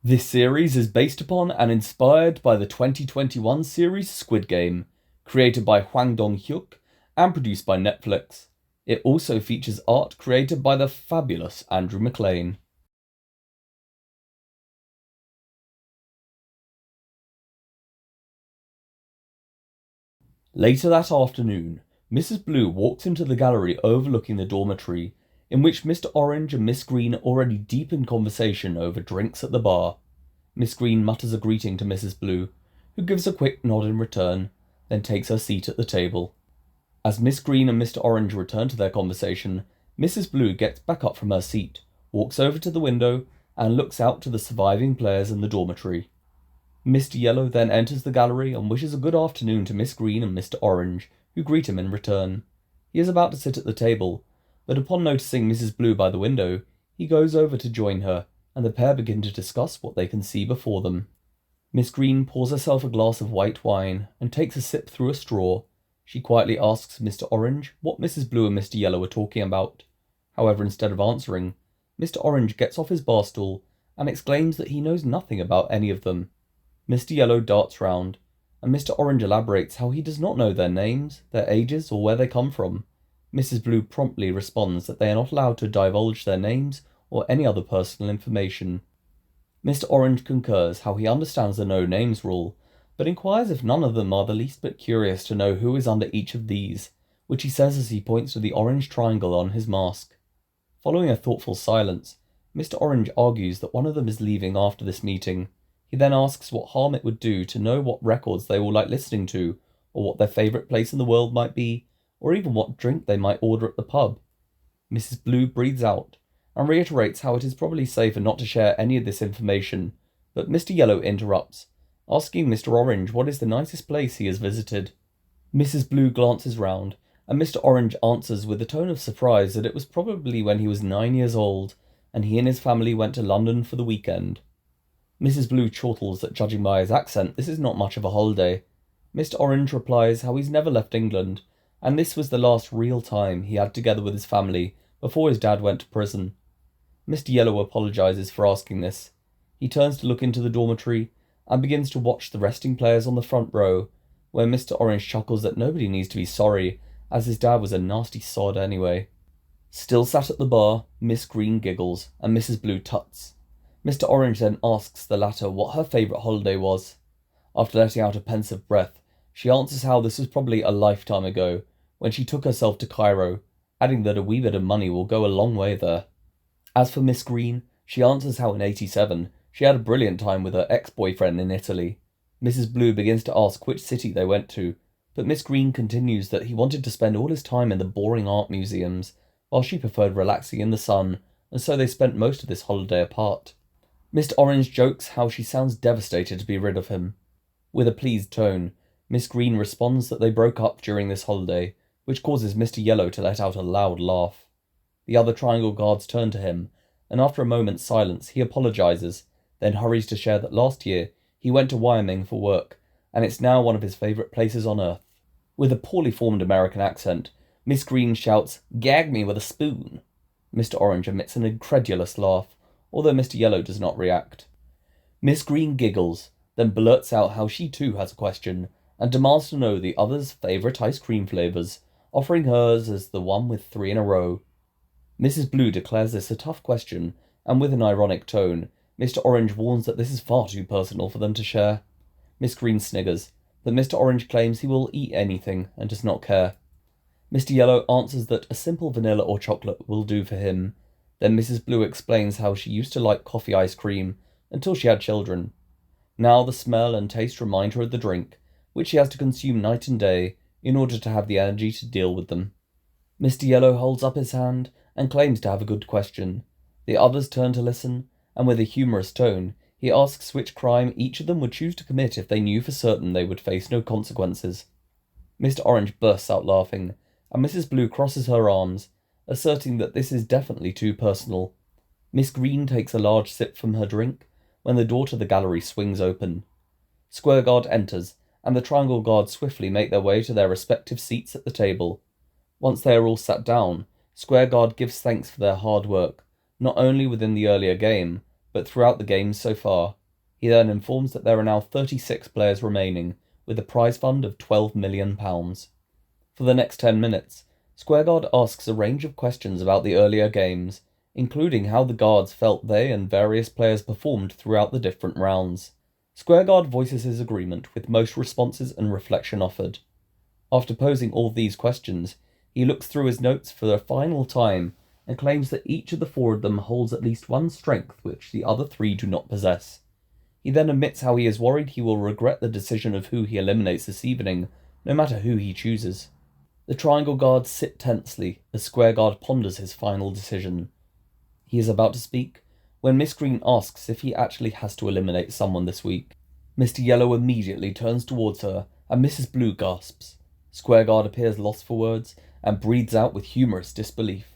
This series is based upon and inspired by the 2021 series Squid Game, created by Hwang Dong-hyuk and produced by Netflix. It also features art created by the fabulous Andrew MacLaine. Later that afternoon, Mrs. Blue walks into the gallery overlooking the dormitory, in which Mr. Orange and Miss Green are already deep in conversation over drinks at the bar. Miss Green mutters a greeting to Mrs. Blue, who gives a quick nod in return, then takes her seat at the table. As Miss Green and Mr. Orange return to their conversation, Mrs. Blue gets back up from her seat, walks over to the window, and looks out to the surviving players in the dormitory. Mr. Yellow then enters the gallery and wishes a good afternoon to Miss Green and Mr. Orange, who greet him in return. He is about to sit at the table, but upon noticing Mrs. Blue by the window, he goes over to join her, and the pair begin to discuss what they can see before them. Miss Green pours herself a glass of white wine and takes a sip through a straw. She quietly asks Mr. Orange what Mrs. Blue and Mr. Yellow are talking about. However, instead of answering, Mr. Orange gets off his bar stool and exclaims that he knows nothing about any of them. Mr. Yellow darts round, and Mr. Orange elaborates how he does not know their names, their ages, or where they come from. Mrs. Blue promptly responds that they are not allowed to divulge their names or any other personal information. Mr. Orange concurs how he understands the no names rule, but inquires if none of them are the least bit curious to know who is under each of these, which he says as he points to the orange triangle on his mask. Following a thoughtful silence, Mr. Orange argues that one of them is leaving after this meeting. He then asks what harm it would do to know what records they all like listening to, or what their favourite place in the world might be, or even what drink they might order at the pub. Mrs. Blue breathes out, and reiterates how it is probably safer not to share any of this information, but Mr. Yellow interrupts, asking Mr. Orange what is the nicest place he has visited. Mrs. Blue glances round, and Mr. Orange answers with a tone of surprise that it was probably when he was 9 years old, and he and his family went to London for the weekend. Mrs. Blue chortles that judging by his accent, this is not much of a holiday. Mr. Orange replies how he's never left England, and this was the last real time he had together with his family before his dad went to prison. Mr. Yellow apologises for asking this. He turns to look into the dormitory and begins to watch the resting players on the front row, where Mr. Orange chuckles that nobody needs to be sorry, as his dad was a nasty sod anyway. Still sat at the bar, Miss Green giggles, and Mrs. Blue tuts. Mr. Orange then asks the latter what her favourite holiday was. After letting out a pensive breath, she answers how this was probably a lifetime ago, when she took herself to Cairo, adding that a wee bit of money will go a long way there. As for Miss Green, she answers how in '87 she had a brilliant time with her ex-boyfriend in Italy. Mrs. Blue begins to ask which city they went to, but Miss Green continues that he wanted to spend all his time in the boring art museums, while she preferred relaxing in the sun, and so they spent most of this holiday apart. Mr. Orange jokes how she sounds devastated to be rid of him. With a pleased tone, Miss Green responds that they broke up during this holiday, which causes Mr. Yellow to let out a loud laugh. The other triangle guards turn to him, and after a moment's silence he apologises, then hurries to share that last year he went to Wyoming for work, and it's now one of his favourite places on earth. With a poorly formed American accent, Miss Green shouts, "Gag me with a spoon." Mr. Orange emits an incredulous laugh, although Mr. Yellow does not react. Miss Green giggles, then blurts out how she too has a question, and demands to know the other's favourite ice cream flavours, offering hers as the one with 3 in a row. Mrs. Blue declares this a tough question, and with an ironic tone, Mr. Orange warns that this is far too personal for them to share. Miss Green sniggers, but Mr. Orange claims he will eat anything and does not care. Mr. Yellow answers that a simple vanilla or chocolate will do for him. Then Mrs. Blue explains how she used to like coffee ice cream until she had children. Now the smell and taste remind her of the drink, which she has to consume night and day in order to have the energy to deal with them. Mr. Yellow holds up his hand and claims to have a good question. The others turn to listen, and with a humorous tone, he asks which crime each of them would choose to commit if they knew for certain they would face no consequences. Mr. Orange bursts out laughing, and Mrs. Blue crosses her arms, asserting that this is definitely too personal. Miss Green takes a large sip from her drink when the door to the gallery swings open. Square Guard enters, and the Triangle Guards swiftly make their way to their respective seats at the table. Once they are all sat down, Square Guard gives thanks for their hard work, not only within the earlier game, but throughout the games so far. He then informs that there are now 36 players remaining, with a prize fund of £12 million. For the next 10 minutes, Squareguard asks a range of questions about the earlier games, including how the guards felt they and various players performed throughout the different rounds. Squareguard voices his agreement, with most responses and reflection offered. After posing all these questions, he looks through his notes for the final time and claims that each of the four of them holds at least one strength which the other three do not possess. He then admits how he is worried he will regret the decision of who he eliminates this evening, no matter who he chooses. The Triangle Guards sit tensely as Squareguard ponders his final decision. He is about to speak when Miss Green asks if he actually has to eliminate someone this week. Mr. Yellow immediately turns towards her and Mrs. Blue gasps. Squareguard appears lost for words and breathes out with humorous disbelief.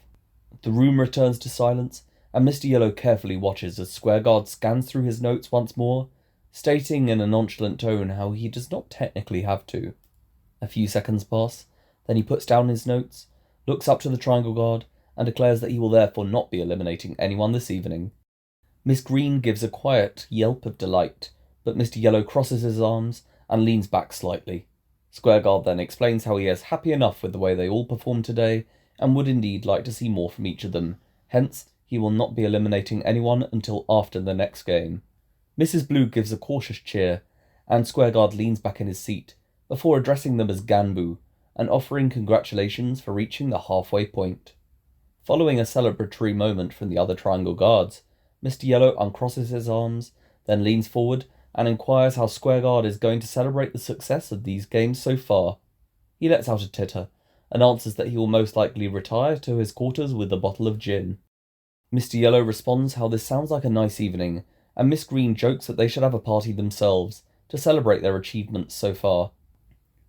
The room returns to silence, and Mr. Yellow carefully watches as Squareguard scans through his notes once more, stating in a nonchalant tone how he does not technically have to. A few seconds pass, then he puts down his notes, looks up to the Triangle Guard, and declares that he will therefore not be eliminating anyone this evening. Miss Green gives a quiet yelp of delight, but Mr. Yellow crosses his arms and leans back slightly. Squareguard then explains how he is happy enough with the way they all performed today, and would indeed like to see more from each of them, hence he will not be eliminating anyone until after the next game. Mrs. Blue gives a cautious cheer, and Squareguard leans back in his seat, before addressing them as Ganbu, and offering congratulations for reaching the halfway point. Following a celebratory moment from the other Triangle Guards, Mr. Yellow uncrosses his arms, then leans forward and inquires how Squareguard is going to celebrate the success of these games so far. He lets out a titter, and answers that he will most likely retire to his quarters with a bottle of gin. Mr. Yellow responds how this sounds like a nice evening, and Miss Green jokes that they should have a party themselves, to celebrate their achievements so far.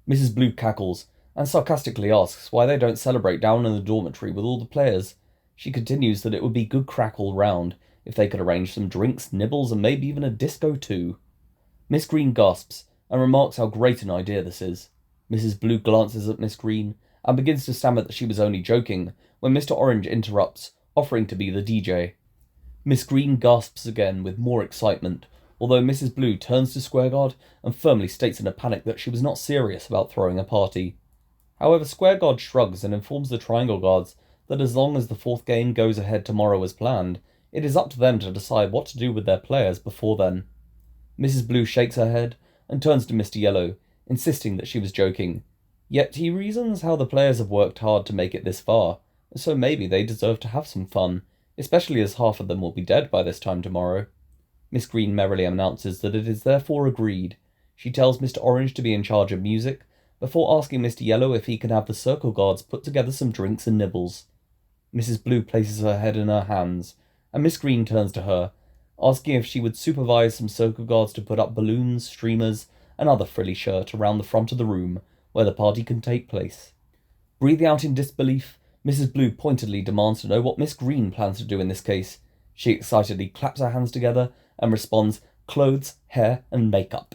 Mrs. Blue cackles, and sarcastically asks why they don't celebrate down in the dormitory with all the players. She continues that it would be good crack all round, if they could arrange some drinks, nibbles, and maybe even a disco too. Miss Green gasps, and remarks how great an idea this is. Mrs. Blue glances at Miss Green, and begins to stammer that she was only joking, when Mr. Orange interrupts, offering to be the DJ. Miss Green gasps again with more excitement, although Mrs. Blue turns to Squareguard and firmly states in a panic that she was not serious about throwing a party. However, Squareguard shrugs and informs the Triangle Guards that as long as the fourth game goes ahead tomorrow as planned, it is up to them to decide what to do with their players before then. Mrs. Blue shakes her head and turns to Mr. Yellow, insisting that she was joking. Yet he reasons how the players have worked hard to make it this far, so maybe they deserve to have some fun, especially as half of them will be dead by this time tomorrow. Miss Green merrily announces that it is therefore agreed. She tells Mr. Orange to be in charge of music, before asking Mr. Yellow if he can have the Circle Guards put together some drinks and nibbles. Mrs. Blue places her head in her hands, and Miss Green turns to her, asking if she would supervise some Circle Guards to put up balloons, streamers, and other frilly shirt around the front of the room where the party can take place. Breathing out in disbelief, Mrs. Blue pointedly demands to know what Miss Green plans to do in this case. She excitedly claps her hands together and responds, "Clothes, hair, and makeup."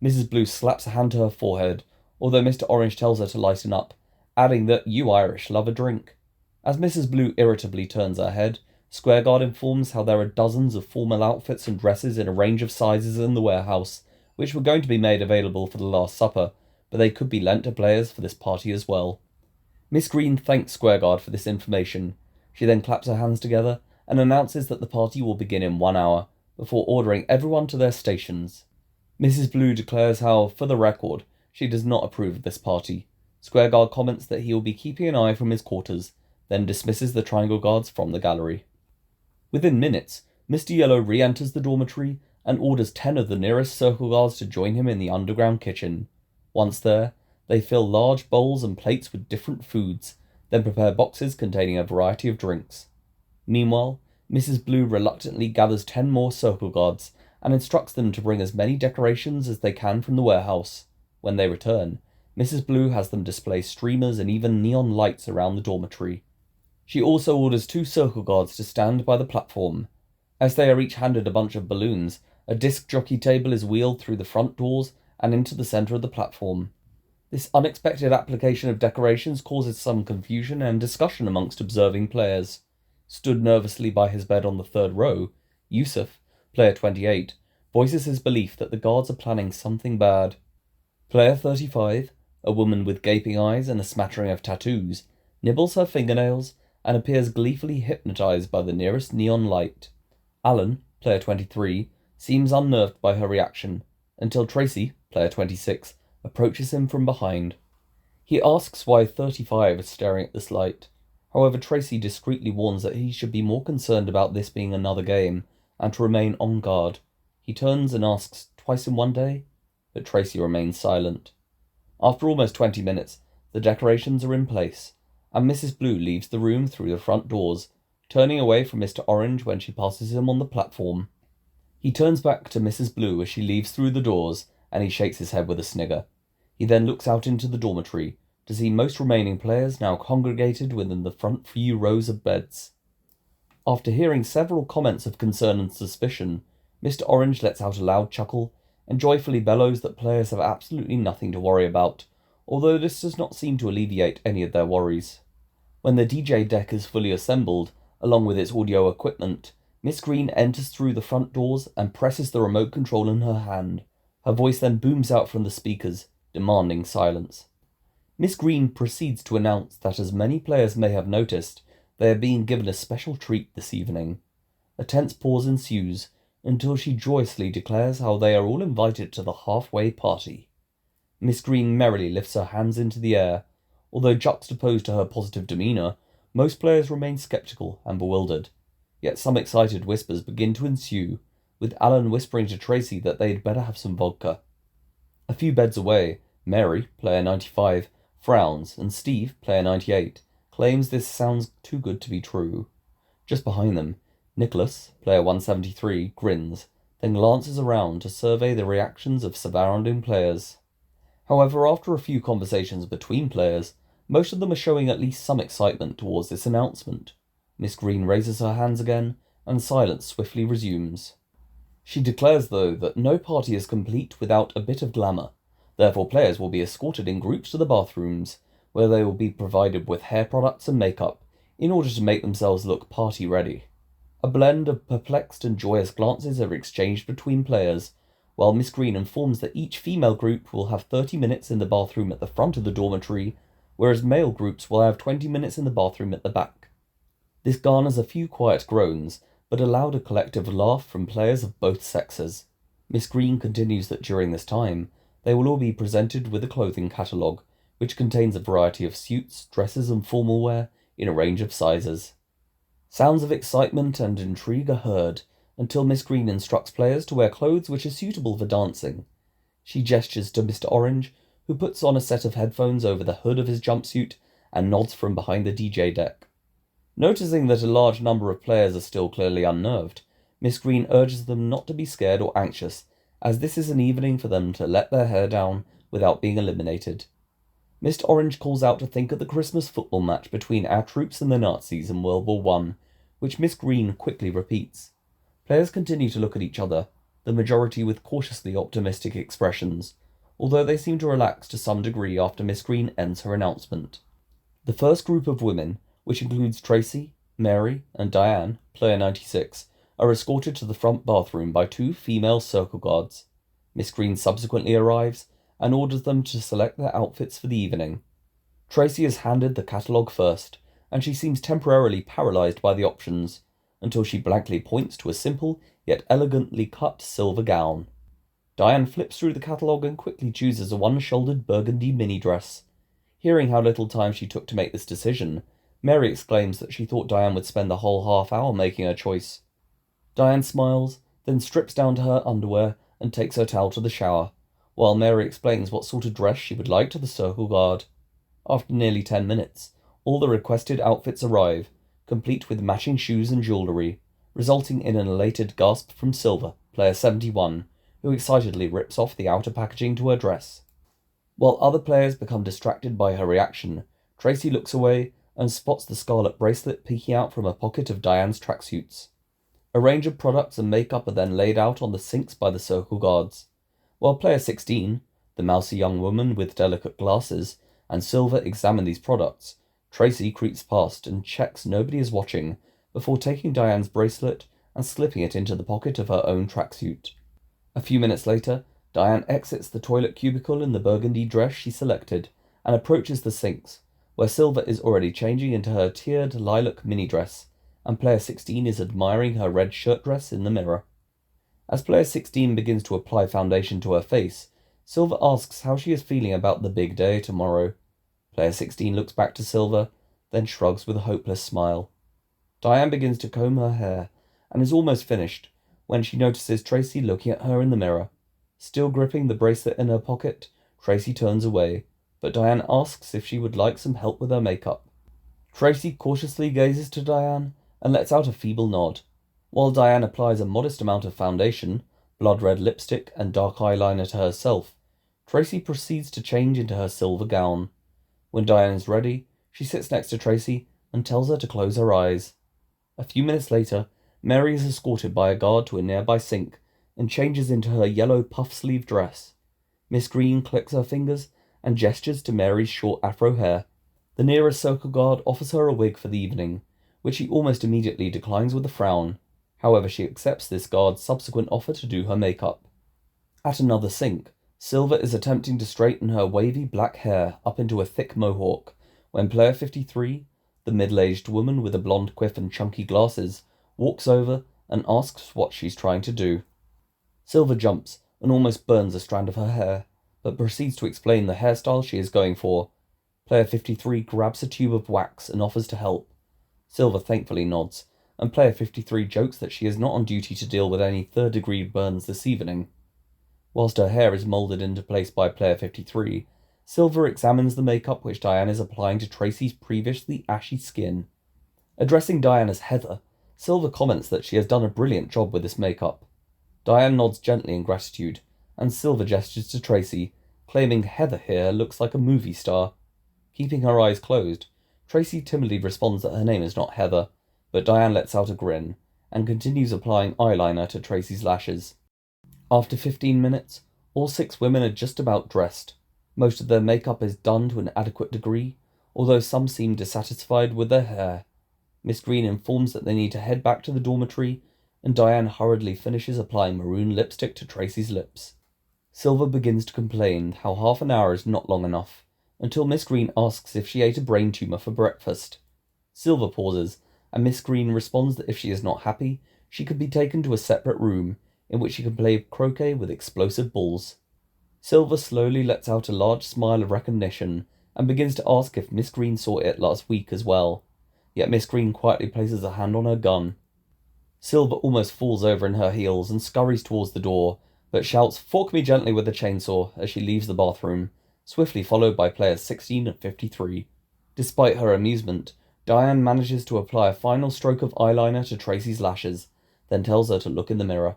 Mrs. Blue slaps a hand to her forehead, although Mr. Orange tells her to lighten up, adding that you Irish love a drink. As Mrs. Blue irritably turns her head, Squareguard informs how there are dozens of formal outfits and dresses in a range of sizes in the warehouse, which were going to be made available for the Last Supper, but they could be lent to players for this party as well. Miss Green thanks Squareguard for this information. She then claps her hands together and announces that the party will begin in 1 hour, before ordering everyone to their stations. Mrs. Blue declares how, for the record, she does not approve of this party. Squareguard comments that he will be keeping an eye from his quarters, then dismisses the Triangle Guards from the gallery. Within minutes, Mr. Yellow re-enters the dormitory and orders 10 of the nearest Circle Guards to join him in the underground kitchen. Once there, they fill large bowls and plates with different foods, then prepare boxes containing a variety of drinks. Meanwhile, Mrs. Blue reluctantly gathers 10 more Circle Guards and instructs them to bring as many decorations as they can from the warehouse. When they return, Mrs. Blue has them display streamers and even neon lights around the dormitory. She also orders 2 Circle Guards to stand by the platform. As they are each handed a bunch of balloons, a disc jockey table is wheeled through the front doors and into the centre of the platform. This unexpected application of decorations causes some confusion and discussion amongst observing players. Stood nervously by his bed on the 3rd row, Yusuf, player 28, voices his belief that the guards are planning something bad. Player 35, a woman with gaping eyes and a smattering of tattoos, nibbles her fingernails and appears gleefully hypnotized by the nearest neon light. Alan, player 23, seems unnerved by her reaction, until Tracy, player 26, approaches him from behind. He asks why 35 is staring at this light. However, Tracy discreetly warns that he should be more concerned about this being another game, and to remain on guard. He turns and asks, "Twice in one day?" But Tracy remains silent. After almost 20 minutes, the decorations are in place, and Mrs. Blue leaves the room through the front doors, turning away from Mr. Orange when she passes him on the platform. He turns back to Mrs. Blue as she leaves through the doors, and he shakes his head with a snigger. He then looks out into the dormitory to see most remaining players now congregated within the front few rows of beds. After hearing several comments of concern and suspicion, Mr. Orange lets out a loud chuckle and joyfully bellows that players have absolutely nothing to worry about, although this does not seem to alleviate any of their worries. When the DJ deck is fully assembled, along with its audio equipment, Miss Green enters through the front doors and presses the remote control in her hand. Her voice then booms out from the speakers, demanding silence. Miss Green proceeds to announce that, as many players may have noticed, they are being given a special treat this evening. A tense pause ensues until she joyously declares how they are all invited to the halfway party. Miss Green merrily lifts her hands into the air. Although juxtaposed to her positive demeanour, most players remain sceptical and bewildered. Yet some excited whispers begin to ensue, with Alan whispering to Tracy that they'd better have some vodka. A few beds away, Mary, player 95, frowns, and Steve, player 98, claims this sounds too good to be true. Just behind them, Nicholas, player 173, grins, then glances around to survey the reactions of surrounding players. However, after a few conversations between players, most of them are showing at least some excitement towards this announcement. Miss Green raises her hands again, and silence swiftly resumes. She declares, though, that no party is complete without a bit of glamour. Therefore, players will be escorted in groups to the bathrooms, where they will be provided with hair products and makeup, in order to make themselves look party-ready. A blend of perplexed and joyous glances are exchanged between players, while Miss Green informs that each female group will have 30 minutes in the bathroom at the front of the dormitory, whereas male groups will have 20 minutes in the bathroom at the back. This garners a few quiet groans, but a louder collective laugh from players of both sexes. Miss Green continues that during this time, they will all be presented with a clothing catalogue, which contains a variety of suits, dresses, and formal wear in a range of sizes. Sounds of excitement and intrigue are heard, until Miss Green instructs players to wear clothes which are suitable for dancing. She gestures to Mr. Orange, who puts on a set of headphones over the hood of his jumpsuit and nods from behind the DJ deck. Noticing that a large number of players are still clearly unnerved, Miss Green urges them not to be scared or anxious, as this is an evening for them to let their hair down without being eliminated. Mr. Orange calls out to think of the Christmas football match between our troops and the Nazis in World War I, which Miss Green quickly repeats. Players continue to look at each other, the majority with cautiously optimistic expressions, although they seem to relax to some degree after Miss Green ends her announcement. The first group of women, which includes Tracy, Mary, and Diane, player 96, are escorted to the front bathroom by two female circle guards. Miss Green subsequently arrives and orders them to select their outfits for the evening. Tracy is handed the catalogue first, and she seems temporarily paralysed by the options, until she blankly points to a simple yet elegantly cut silver gown. Diane flips through the catalogue and quickly chooses a one-shouldered burgundy mini-dress. Hearing how little time she took to make this decision, Mary exclaims that she thought Diane would spend the whole half hour making her choice. Diane smiles, then strips down to her underwear and takes her towel to the shower, while Mary explains what sort of dress she would like to the circle guard. After nearly 10 minutes, all the requested outfits arrive, complete with matching shoes and jewellery, resulting in an elated gasp from Silver, player 71, who excitedly rips off the outer packaging to her dress. While other players become distracted by her reaction, Tracy looks away and spots the scarlet bracelet peeking out from a pocket of Diane's tracksuits. A range of products and makeup are then laid out on the sinks by the circle guards. While player 16, the mousy young woman with delicate glasses, and Silver examine these products, Tracy creeps past and checks nobody is watching before taking Diane's bracelet and slipping it into the pocket of her own tracksuit. A few minutes later, Diane exits the toilet cubicle in the burgundy dress she selected and approaches the sinks, where Silver is already changing into her tiered lilac mini-dress, and Player 16 is admiring her red shirt dress in the mirror. As Player 16 begins to apply foundation to her face, Silver asks how she is feeling about the big day tomorrow. Player 16 looks back to Silver, then shrugs with a hopeless smile. Diane begins to comb her hair, and is almost finished, when she notices Tracy looking at her in the mirror. Still gripping the bracelet in her pocket, Tracy turns away, but Diane asks if she would like some help with her makeup. Tracy cautiously gazes to Diane and lets out a feeble nod. While Diane applies a modest amount of foundation, blood-red lipstick, and dark eyeliner to herself, Tracy proceeds to change into her silver gown. When Diane is ready, she sits next to Tracy and tells her to close her eyes. A few minutes later, Mary is escorted by a guard to a nearby sink and changes into her yellow puff-sleeve dress. Miss Green clicks her fingers and gestures to Mary's short afro hair. The nearest circle guard offers her a wig for the evening, which she almost immediately declines with a frown. However, she accepts this guard's subsequent offer to do her makeup. At another sink, Silver is attempting to straighten her wavy black hair up into a thick mohawk, when Player 53, the middle-aged woman with a blonde quiff and chunky glasses, walks over and asks what she's trying to do. Silver jumps and almost burns a strand of her hair, but proceeds to explain the hairstyle she is going for. Player 53 grabs a tube of wax and offers to help. Silver thankfully nods, and Player 53 jokes that she is not on duty to deal with any third-degree burns this evening. Whilst her hair is moulded into place by Player 53, Silver examines the makeup which Diane is applying to Tracy's previously ashy skin. Addressing Diane as Heather, Silver comments that she has done a brilliant job with this makeup. Diane nods gently in gratitude, and Silver gestures to Tracy, claiming Heather here looks like a movie star. Keeping her eyes closed, Tracy timidly responds that her name is not Heather, but Diane lets out a grin, and continues applying eyeliner to Tracy's lashes. After 15 minutes, all 6 women are just about dressed. Most of their makeup is done to an adequate degree, although some seem dissatisfied with their hair. Miss Green informs that they need to head back to the dormitory, and Diane hurriedly finishes applying maroon lipstick to Tracy's lips. Silver begins to complain how half an hour is not long enough, until Miss Green asks if she ate a brain tumour for breakfast. Silver pauses, and Miss Green responds that if she is not happy, she could be taken to a separate room, in which she can play croquet with explosive balls. Silver slowly lets out a large smile of recognition, and begins to ask if Miss Green saw it last week as well. Yet Miss Green quietly places a hand on her gun. Silver almost falls over in her heels and scurries towards the door, but shouts, "Fork me gently with the chainsaw," as she leaves the bathroom, swiftly followed by players 16 and 53. Despite her amusement, Diane manages to apply a final stroke of eyeliner to Tracy's lashes, then tells her to look in the mirror.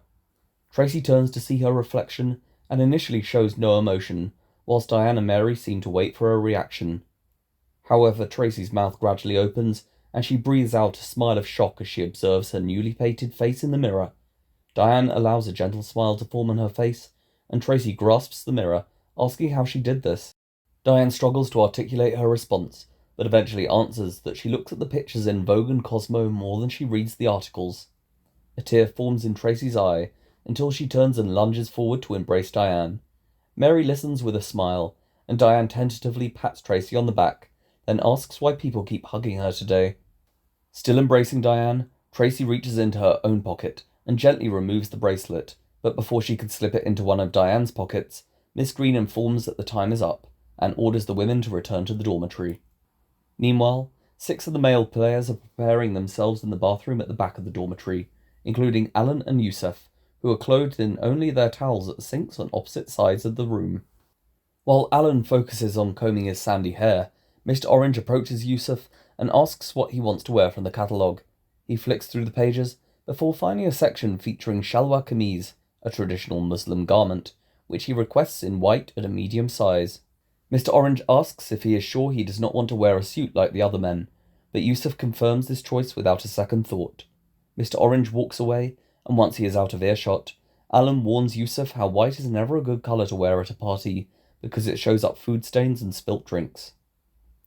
Tracy turns to see her reflection, and initially shows no emotion, whilst Diane and Mary seem to wait for a reaction. However, Tracy's mouth gradually opens, and she breathes out a smile of shock as she observes her newly painted face in the mirror. Diane allows a gentle smile to form on her face, and Tracy grasps the mirror, asking how she did this. Diane struggles to articulate her response, but eventually answers that she looks at the pictures in Vogue and Cosmo more than she reads the articles. A tear forms in Tracy's eye, until she turns and lunges forward to embrace Diane. Mary listens with a smile, and Diane tentatively pats Tracy on the back, then asks why people keep hugging her today. Still embracing Diane, Tracy reaches into her own pocket and gently removes the bracelet, but before she can slip it into one of Diane's pockets, Miss Green informs that the time is up, and orders the women to return to the dormitory. Meanwhile, 6 of the male players are preparing themselves in the bathroom at the back of the dormitory, including Alan and Yusuf, who are clothed in only their towels at the sinks on opposite sides of the room. While Alan focuses on combing his sandy hair, Mr. Orange approaches Yusuf and asks what he wants to wear from the catalogue. He flicks through the pages before finding a section featuring shalwar kameez, a traditional Muslim garment, which he requests in white at a medium size. Mr. Orange asks if he is sure he does not want to wear a suit like the other men, but Yusuf confirms this choice without a second thought. Mr. Orange walks away, and once he is out of earshot, Alan warns Yusuf how white is never a good colour to wear at a party, because it shows up food stains and spilt drinks.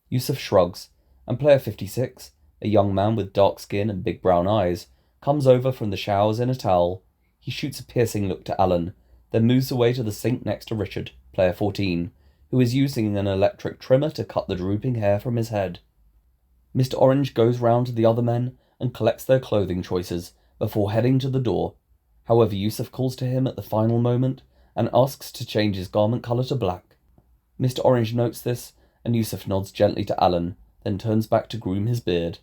Yusuf shrugs, and player 56, a young man with dark skin and big brown eyes, comes over from the showers in a towel. He shoots a piercing look to Alan, then moves away to the sink next to Richard, player 14, who is using an electric trimmer to cut the drooping hair from his head. Mr. Orange goes round to the other men and collects their clothing choices before heading to the door. However, Yusuf calls to him at the final moment and asks to change his garment colour to black. Mr. Orange notes this, and Yusuf nods gently to Alan, then turns back to groom his beard.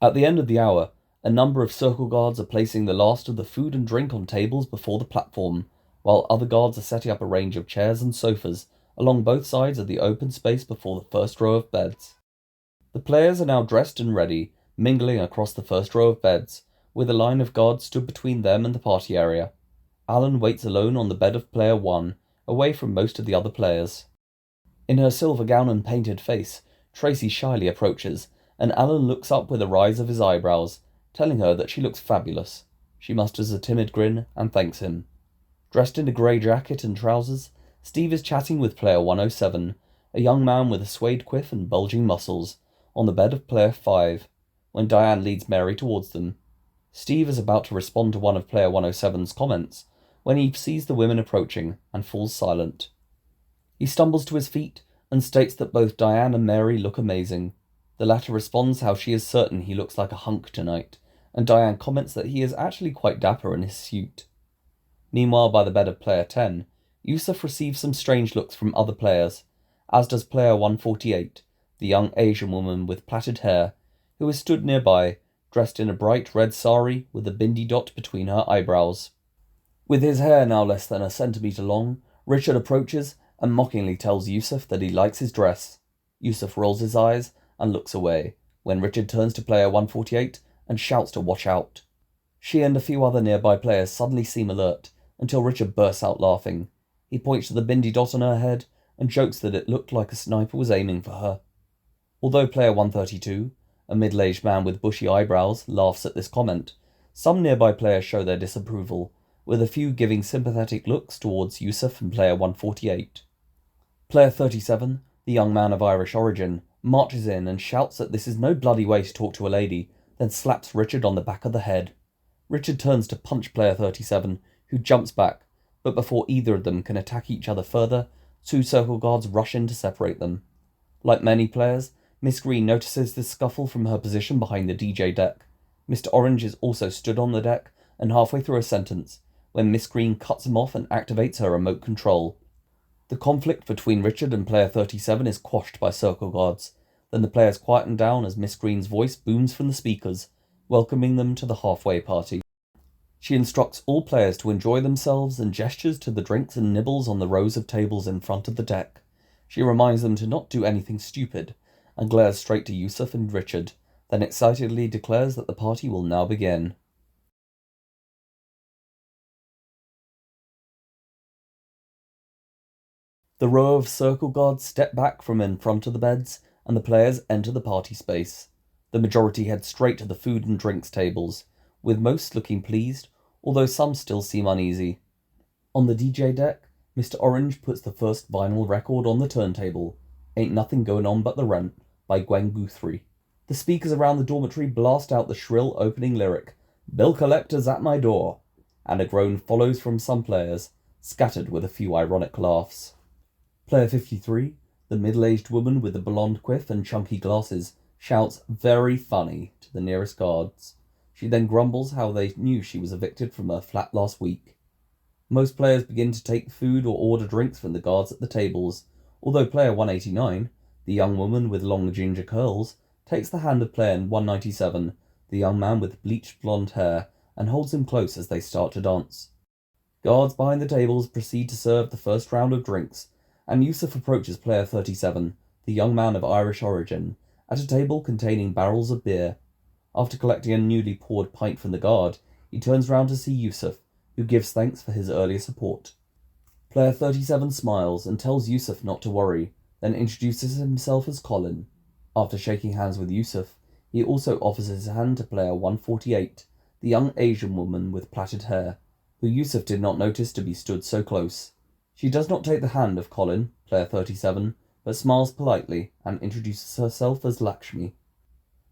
At the end of the hour, a number of circle guards are placing the last of the food and drink on tables before the platform, while other guards are setting up a range of chairs and sofas along both sides of the open space before the first row of beds. The players are now dressed and ready, mingling across the first row of beds, with a line of guards stood between them and the party area. Alan waits alone on the bed of player 1, away from most of the other players. In her silver gown and painted face, Tracy shyly approaches, and Alan looks up with a rise of his eyebrows, telling her that she looks fabulous. She musters a timid grin and thanks him. Dressed in a grey jacket and trousers, Steve is chatting with player 107, a young man with a suede quiff and bulging muscles, on the bed of player 5, when Diane leads Mary towards them. Steve is about to respond to one of player 107's comments, when he sees the women approaching and falls silent. He stumbles to his feet and states that both Diane and Mary look amazing. The latter responds how she is certain he looks like a hunk tonight, and Diane comments that he is actually quite dapper in his suit. Meanwhile, by the bed of player 10, Yusuf receives some strange looks from other players, as does player 148, the young Asian woman with plaited hair, who is stood nearby, dressed in a bright red sari with a bindi dot between her eyebrows. With his hair now less than a centimetre long, Richard approaches and mockingly tells Yusuf that he likes his dress. Yusuf rolls his eyes and looks away, when Richard turns to player 148 and shouts to watch out. She and a few other nearby players suddenly seem alert, until Richard bursts out laughing. He points to the bindi dot on her head and jokes that it looked like a sniper was aiming for her. Although player 132, a middle-aged man with bushy eyebrows, laughs at this comment, some nearby players show their disapproval, with a few giving sympathetic looks towards Yusuf and player 148. Player 37, the young man of Irish origin, marches in and shouts that this is no bloody way to talk to a lady, then slaps Richard on the back of the head. Richard turns to punch player 37, who jumps back, but before either of them can attack each other further, 2 circle guards rush in to separate them. Like many players, Miss Green notices this scuffle from her position behind the DJ deck. Mr. Orange is also stood on the deck, and halfway through a sentence, when Miss Green cuts him off and activates her remote control. The conflict between Richard and player 37 is quashed by circle guards. Then the players quieten down as Miss Green's voice booms from the speakers, welcoming them to the halfway party. She instructs all players to enjoy themselves and gestures to the drinks and nibbles on the rows of tables in front of the deck. She reminds them to not do anything stupid, and glares straight to Yusuf and Richard, then excitedly declares that the party will now begin. The row of circle guards step back from in front of the beds, and the players enter the party space. The majority head straight to the food and drinks tables, with most looking pleased, although some still seem uneasy. On the DJ deck, Mr. Orange puts the first vinyl record on the turntable, Ain't Nothing Going On But the Rent, by Gwen Guthrie. The speakers around the dormitory blast out the shrill opening lyric, Bill collector's at my door, and a groan follows from some players, scattered with a few ironic laughs. Player 53, the middle-aged woman with the blonde quiff and chunky glasses, shouts very funny to the nearest guards. She then grumbles how they knew she was evicted from her flat last week. Most players begin to take food or order drinks from the guards at the tables, although player 189, the young woman with long ginger curls, takes the hand of player 197, the young man with bleached blonde hair, and holds him close as they start to dance. Guards behind the tables proceed to serve the first round of drinks, and Yusuf approaches player 37, the young man of Irish origin, at a table containing barrels of beer. After collecting a newly poured pint from the guard, he turns round to see Yusuf, who gives thanks for his earlier support. Player 37 smiles and tells Yusuf not to worry, then introduces himself as Colin. After shaking hands with Yusuf, he also offers his hand to player 148, the young Asian woman with plaited hair, who Yusuf did not notice to be stood so close. She does not take the hand of Colin, player 37, but smiles politely and introduces herself as Lakshmi.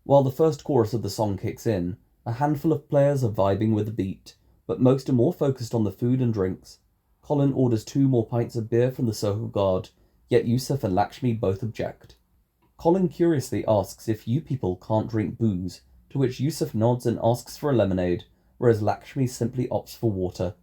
While the first chorus of the song kicks in, A handful of players are vibing with the beat, but most are more focused on the food and drinks. Colin orders 2 more pints of beer from the circle guard, yet Yusuf and Lakshmi both object. Colin curiously asks if you people can't drink booze, to which Yusuf nods and asks for a lemonade, whereas Lakshmi simply opts for water.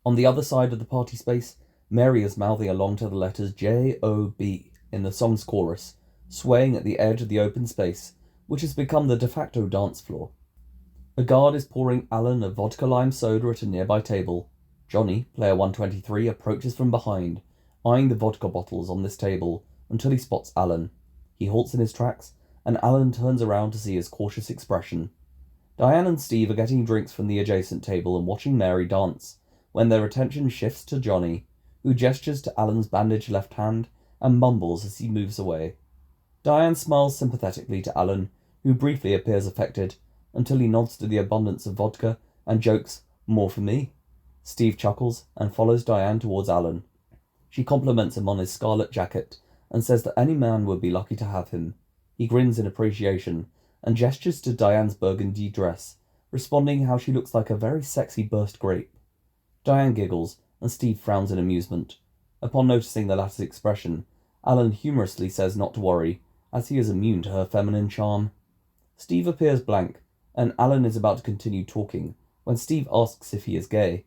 On the other side of the party space, Mary is mouthing along to the letters J-O-B in the song's chorus, swaying at the edge of the open space, which has become the de facto dance floor. A guard is pouring Alan a vodka lime soda at a nearby table. Johnny, player 123, approaches from behind, eyeing the vodka bottles on this table until he spots Alan. He halts in his tracks, and Alan turns around to see his cautious expression. Diane and Steve are getting drinks from the adjacent table and watching Mary dance, when their attention shifts to Johnny, who gestures to Alan's bandaged left hand and mumbles as he moves away. Diane smiles sympathetically to Alan, who briefly appears affected, until he nods to the abundance of vodka and jokes, "More for me." Steve chuckles and follows Diane towards Alan. She compliments him on his scarlet jacket and says that any man would be lucky to have him. He grins in appreciation and gestures to Diane's burgundy dress, responding how she looks like a very sexy burst grape. Diane giggles, and Steve frowns in amusement. Upon noticing the latter's expression, Alan humorously says not to worry, as he is immune to her feminine charm. Steve appears blank, and Alan is about to continue talking, when Steve asks if he is gay.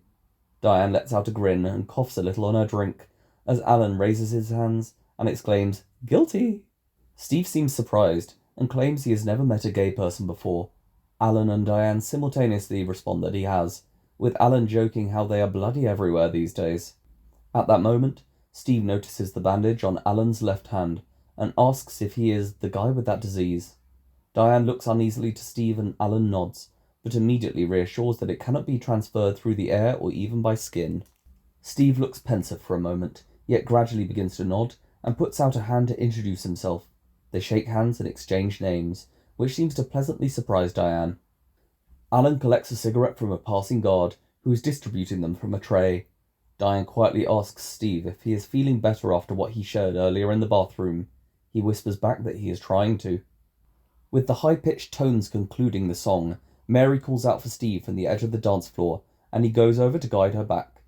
Diane lets out a grin and coughs a little on her drink, as Alan raises his hands and exclaims, "Guilty!" Steve seems surprised, and claims he has never met a gay person before. Alan and Diane simultaneously respond that he has, with Alan joking how they are bloody everywhere these days. At that moment, Steve notices the bandage on Alan's left hand, and asks if he is the guy with that disease. Diane looks uneasily to Steve and Alan nods, but immediately reassures that it cannot be transferred through the air or even by skin. Steve looks pensive for a moment, yet gradually begins to nod, and puts out a hand to introduce himself. They shake hands and exchange names, which seems to pleasantly surprise Diane. Alan collects a cigarette from a passing guard, who is distributing them from a tray. Diane quietly asks Steve if he is feeling better after what he shared earlier in the bathroom. He whispers back that he is trying to. With the high-pitched tones concluding the song, Mary calls out for Steve from the edge of the dance floor, and he goes over to guide her back.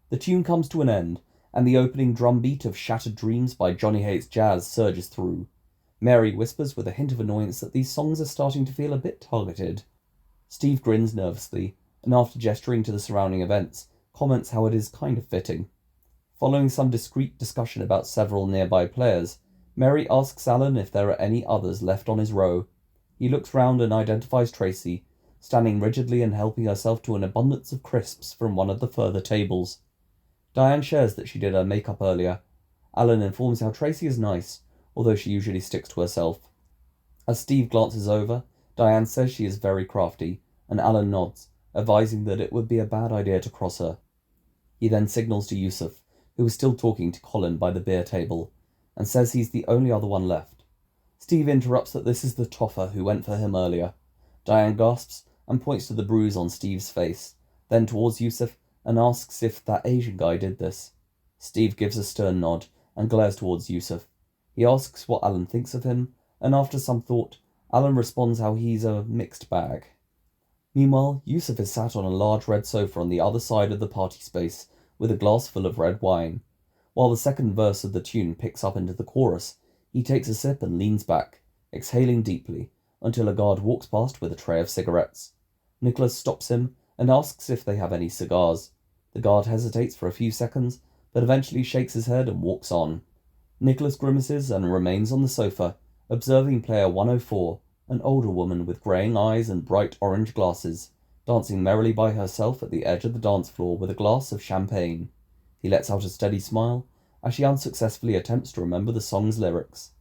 The tune comes to an end, and the opening drum beat of Shattered Dreams by Johnny Hates Jazz surges through. Mary whispers with a hint of annoyance that these songs are starting to feel a bit targeted. Steve grins nervously, and after gesturing to the surrounding events, comments how it is kind of fitting. Following some discreet discussion about several nearby players, Mary asks Alan if there are any others left on his row. He looks round and identifies Tracy, standing rigidly and helping herself to an abundance of crisps from one of the further tables. Diane shares that she did her makeup earlier. Alan informs how Tracy is nice, although she usually sticks to herself. As Steve glances over, Diane says she is very crafty, and Alan nods, advising that it would be a bad idea to cross her. He then signals to Yusuf, who is still talking to Colin by the beer table, and says he's the only other one left. Steve interrupts that this is the toffer who went for him earlier. Diane gasps and points to the bruise on Steve's face, then towards Yusuf, and asks if that Asian guy did this. Steve gives a stern nod and glares towards Yusuf. He asks what Alan thinks of him, and after some thought, Alan responds how he's a mixed bag. Meanwhile, Yusuf is sat on a large red sofa on the other side of the party space with a glass full of red wine. While the second verse of the tune picks up into the chorus, he takes a sip and leans back, exhaling deeply, until a guard walks past with a tray of cigarettes. Nicholas stops him and asks if they have any cigars. The guard hesitates for a few seconds, but eventually shakes his head and walks on. Nicholas grimaces and remains on the sofa, observing player 104, an older woman with greying eyes and bright orange glasses, dancing merrily by herself at the edge of the dance floor with a glass of champagne. He lets out a steady smile as she unsuccessfully attempts to remember the song's lyrics.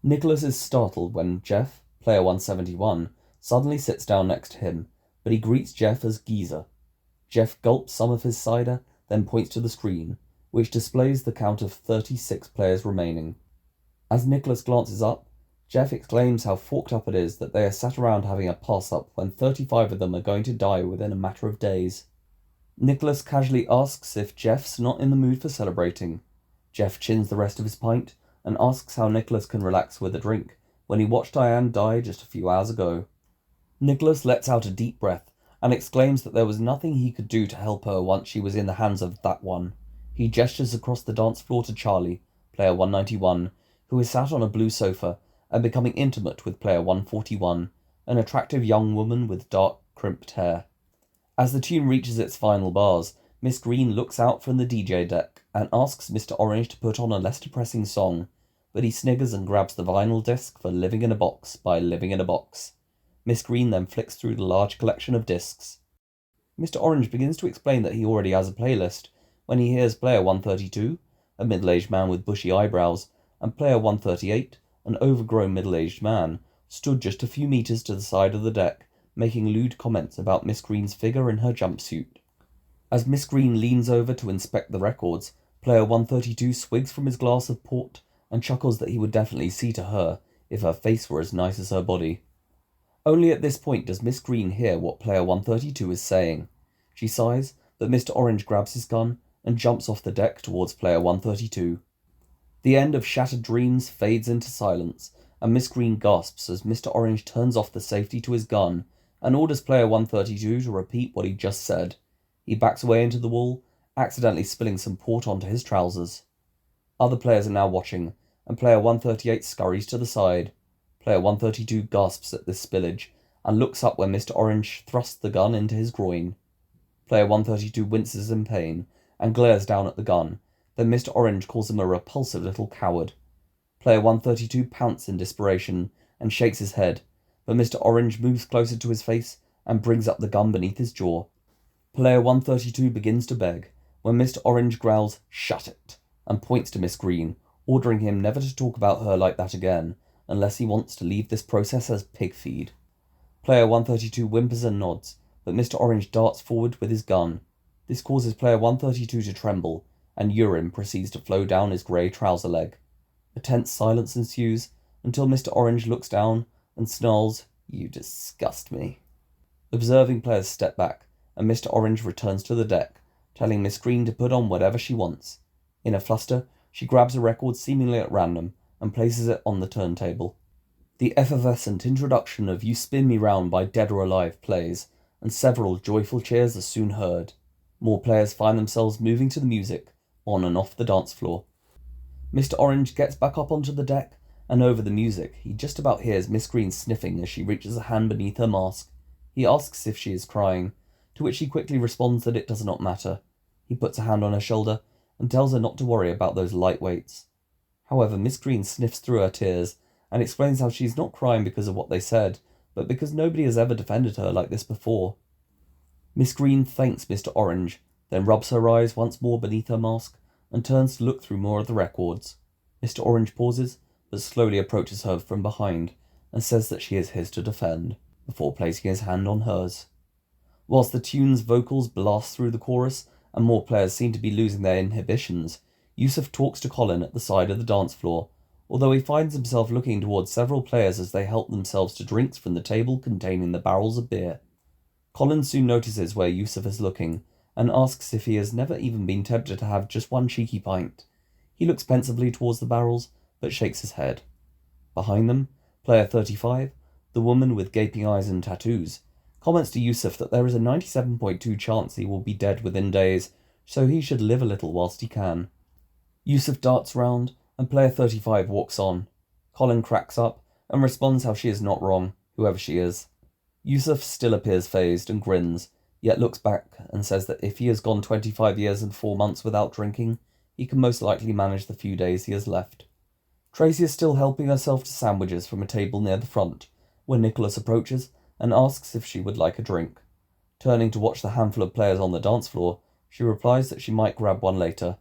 Nicholas is startled when Jeff, player 171, suddenly sits down next to him, but he greets Jeff as Geezer. Jeff gulps some of his cider, then points to the screen, which displays the count of 36 players remaining. As Nicholas glances up, Jeff exclaims how forked up it is that they are sat around having a pass-up when 35 of them are going to die within a matter of days. Nicholas casually asks if Jeff's not in the mood for celebrating. Jeff chins the rest of his pint and asks how Nicholas can relax with a drink when he watched Diane die just a few hours ago. Nicholas lets out a deep breath and exclaims that there was nothing he could do to help her once she was in the hands of that one. He gestures across the dance floor to Charlie, player 191, who is sat on a blue sofa and becoming intimate with player 141, an attractive young woman with dark, crimped hair. As the tune reaches its final bars, Miss Green looks out from the DJ deck and asks Mr. Orange to put on a less depressing song, but he sniggers and grabs the vinyl disc for Living in a Box by Living in a Box. Miss Green then flicks through the large collection of discs. Mr. Orange begins to explain that he already has a playlist when he hears player 132, a middle-aged man with bushy eyebrows, and player 138, an overgrown middle-aged man, stood just a few meters to the side of the deck, making lewd comments about Miss Green's figure in her jumpsuit. As Miss Green leans over to inspect the records, player 132 swigs from his glass of port and chuckles that he would definitely see to her if her face were as nice as her body. Only at this point does Miss Green hear what player 132 is saying. She sighs, but Mr. Orange grabs his gun and jumps off the deck towards player 132. The end of Shattered Dreams fades into silence, and Miss Green gasps as Mr. Orange turns off the safety to his gun and orders player 132 to repeat what he just said. He backs away into the wall, accidentally spilling some port onto his trousers. Other players are now watching, and player 138 scurries to the side. Player 132 gasps at this spillage and looks up when Mr. Orange thrusts the gun into his groin. Player 132 winces in pain and glares down at the gun. Then Mr. Orange calls him a repulsive little coward. Player 132 pounces in desperation and shakes his head, but Mr. Orange moves closer to his face and brings up the gun beneath his jaw. Player 132 begins to beg when Mr. Orange growls, "Shut it," and points to Miss Green, ordering him never to talk about her like that again, unless he wants to leave this process as pig feed. Player 132 whimpers and nods, but Mr. Orange darts forward with his gun. This causes player 132 to tremble, and urine proceeds to flow down his grey trouser leg. A tense silence ensues until Mr. Orange looks down and snarls, "You disgust me." Observing players step back, and Mr. Orange returns to the deck, telling Miss Green to put on whatever she wants. In a fluster, she grabs a record seemingly at random and places it on the turntable. The effervescent introduction of You Spin Me Round by Dead or Alive plays, and several joyful cheers are soon heard. More players find themselves moving to the music, on and off the dance floor. Mr. Orange gets back up onto the deck, and over the music, he just about hears Miss Green sniffing as she reaches a hand beneath her mask. He asks if she is crying, to which she quickly responds that it does not matter. He puts a hand on her shoulder and tells her not to worry about those light weights. However, Miss Green sniffs through her tears and explains how she's not crying because of what they said, but because nobody has ever defended her like this before. Miss Green thanks Mr. Orange, then rubs her eyes once more beneath her mask and turns to look through more of the records. Mr. Orange pauses, but slowly approaches her from behind and says that she is his to defend, before placing his hand on hers. Whilst the tune's vocals blast through the chorus and more players seem to be losing their inhibitions, Yusuf talks to Colin at the side of the dance floor, although he finds himself looking towards several players as they help themselves to drinks from the table containing the barrels of beer. Colin soon notices where Yusuf is looking and asks if he has never even been tempted to have just one cheeky pint. He looks pensively towards the barrels, but shakes his head. Behind them, player 35, the woman with gaping eyes and tattoos, comments to Yusuf that there is a 97.2 chance he will be dead within days, so he should live a little whilst he can. Yusuf darts round, and player 35 walks on. Colin cracks up and responds how she is not wrong, whoever she is. Yusuf still appears phased and grins, yet looks back and says that if he has gone 25 years and 4 months without drinking, he can most likely manage the few days he has left. Tracy is still helping herself to sandwiches from a table near the front, when Nicholas approaches and asks if she would like a drink. Turning to watch the handful of players on the dance floor, she replies that she might grab one later.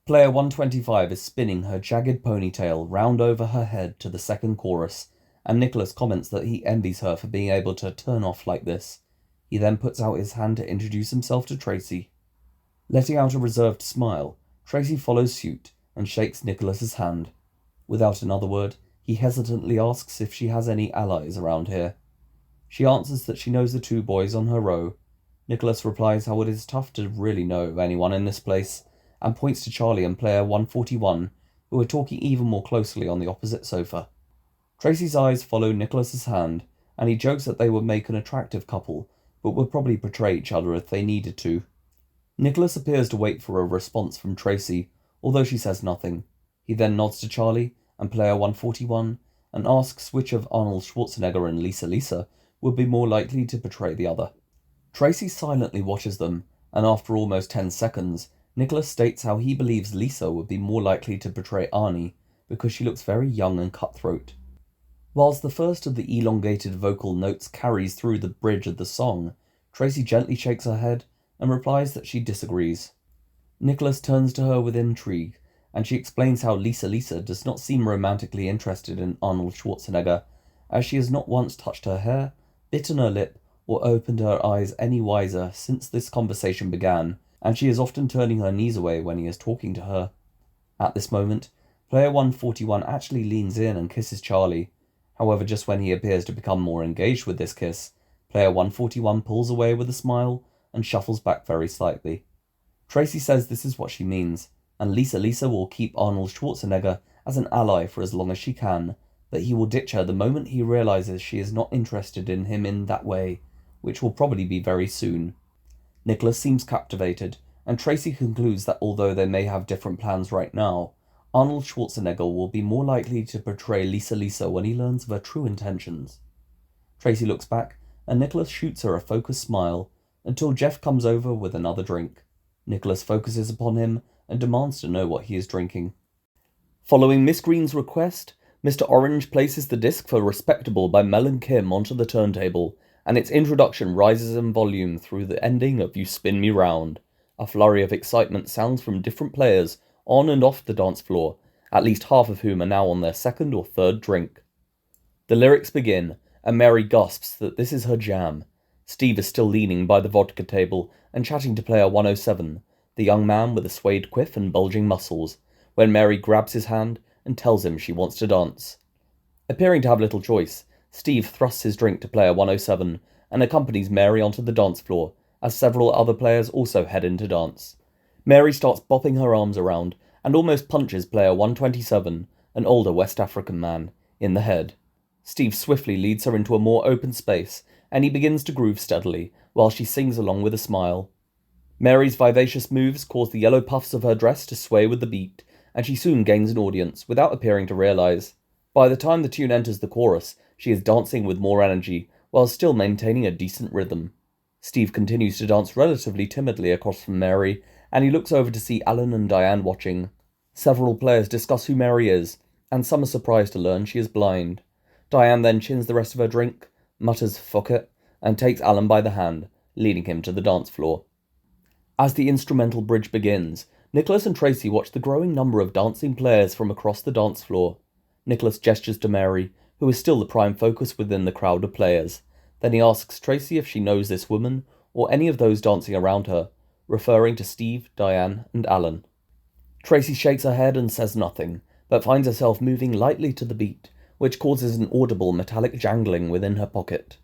Player 125 is spinning her jagged ponytail round over her head to the second chorus, and Nicholas comments that he envies her for being able to turn off like this. He then puts out his hand to introduce himself to Tracy. Letting out a reserved smile, Tracy follows suit and shakes Nicholas's hand. Without another word, he hesitantly asks if she has any allies around here. She answers that she knows the 2 boys on her row. Nicholas replies how it is tough to really know of anyone in this place, and points to Charlie and player 141, who are talking even more closely on the opposite sofa. Tracy's eyes follow Nicholas's hand, and he jokes that they would make an attractive couple, but would probably betray each other if they needed to. Nicholas appears to wait for a response from Tracy, although she says nothing. He then nods to Charlie and player 141 and asks which of Arnold Schwarzenegger and Lisa would be more likely to betray the other. Tracy silently watches them, and after almost 10 seconds, Nicholas states how he believes Lisa would be more likely to betray Arnie because she looks very young and cutthroat. Whilst the first of the elongated vocal notes carries through the bridge of the song, Tracy gently shakes her head and replies that she disagrees. Nicholas turns to her with intrigue, and she explains how Lisa does not seem romantically interested in Arnold Schwarzenegger, as she has not once touched her hair, bitten her lip, or opened her eyes any wiser since this conversation began, and she is often turning her knees away when he is talking to her. At this moment, player 141 actually leans in and kisses Charlie. However, just when he appears to become more engaged with this kiss, player 141 pulls away with a smile and shuffles back very slightly. Tracy says this is what she means, and Lisa will keep Arnold Schwarzenegger as an ally for as long as she can, but he will ditch her the moment he realizes she is not interested in him in that way, which will probably be very soon. Nicholas seems captivated, and Tracy concludes that although they may have different plans right now, Arnold Schwarzenegger will be more likely to betray Lisa when he learns of her true intentions. Tracy looks back, and Nicholas shoots her a focused smile, until Jeff comes over with another drink. Nicholas focuses upon him and demands to know what he is drinking. Following Miss Green's request, Mr. Orange places the disc for Respectable by Mel and Kim onto the turntable, and its introduction rises in volume through the ending of You Spin Me Round. A flurry of excitement sounds from different players on and off the dance floor, at least half of whom are now on their second or third drink. The lyrics begin, and Mary gasps that this is her jam. Steve is still leaning by the vodka table and chatting to player 107, the young man with a suede quiff and bulging muscles, when Mary grabs his hand and tells him she wants to dance. Appearing to have little choice, Steve thrusts his drink to player 107 and accompanies Mary onto the dance floor, as several other players also head in to dance. Mary starts bopping her arms around and almost punches player 127, an older West African man, in the head. Steve swiftly leads her into a more open space, and he begins to groove steadily, while she sings along with a smile. Mary's vivacious moves cause the yellow puffs of her dress to sway with the beat, and she soon gains an audience, without appearing to realize. By the time the tune enters the chorus, she is dancing with more energy, while still maintaining a decent rhythm. Steve continues to dance relatively timidly across from Mary, and he looks over to see Alan and Diane watching. Several players discuss who Mary is, and some are surprised to learn she is blind. Diane then chins the rest of her drink, mutters "fuck it," and takes Alan by the hand, leading him to the dance floor. As the instrumental bridge begins, Nicholas and Tracy watch the growing number of dancing players from across the dance floor. Nicholas gestures to Mary, who is still the prime focus within the crowd of players. Then he asks Tracy if she knows this woman, or any of those dancing around her, referring to Steve, Diane, and Alan. Tracy shakes her head and says nothing, but finds herself moving lightly to the beat, which causes an audible metallic jangling within her pocket.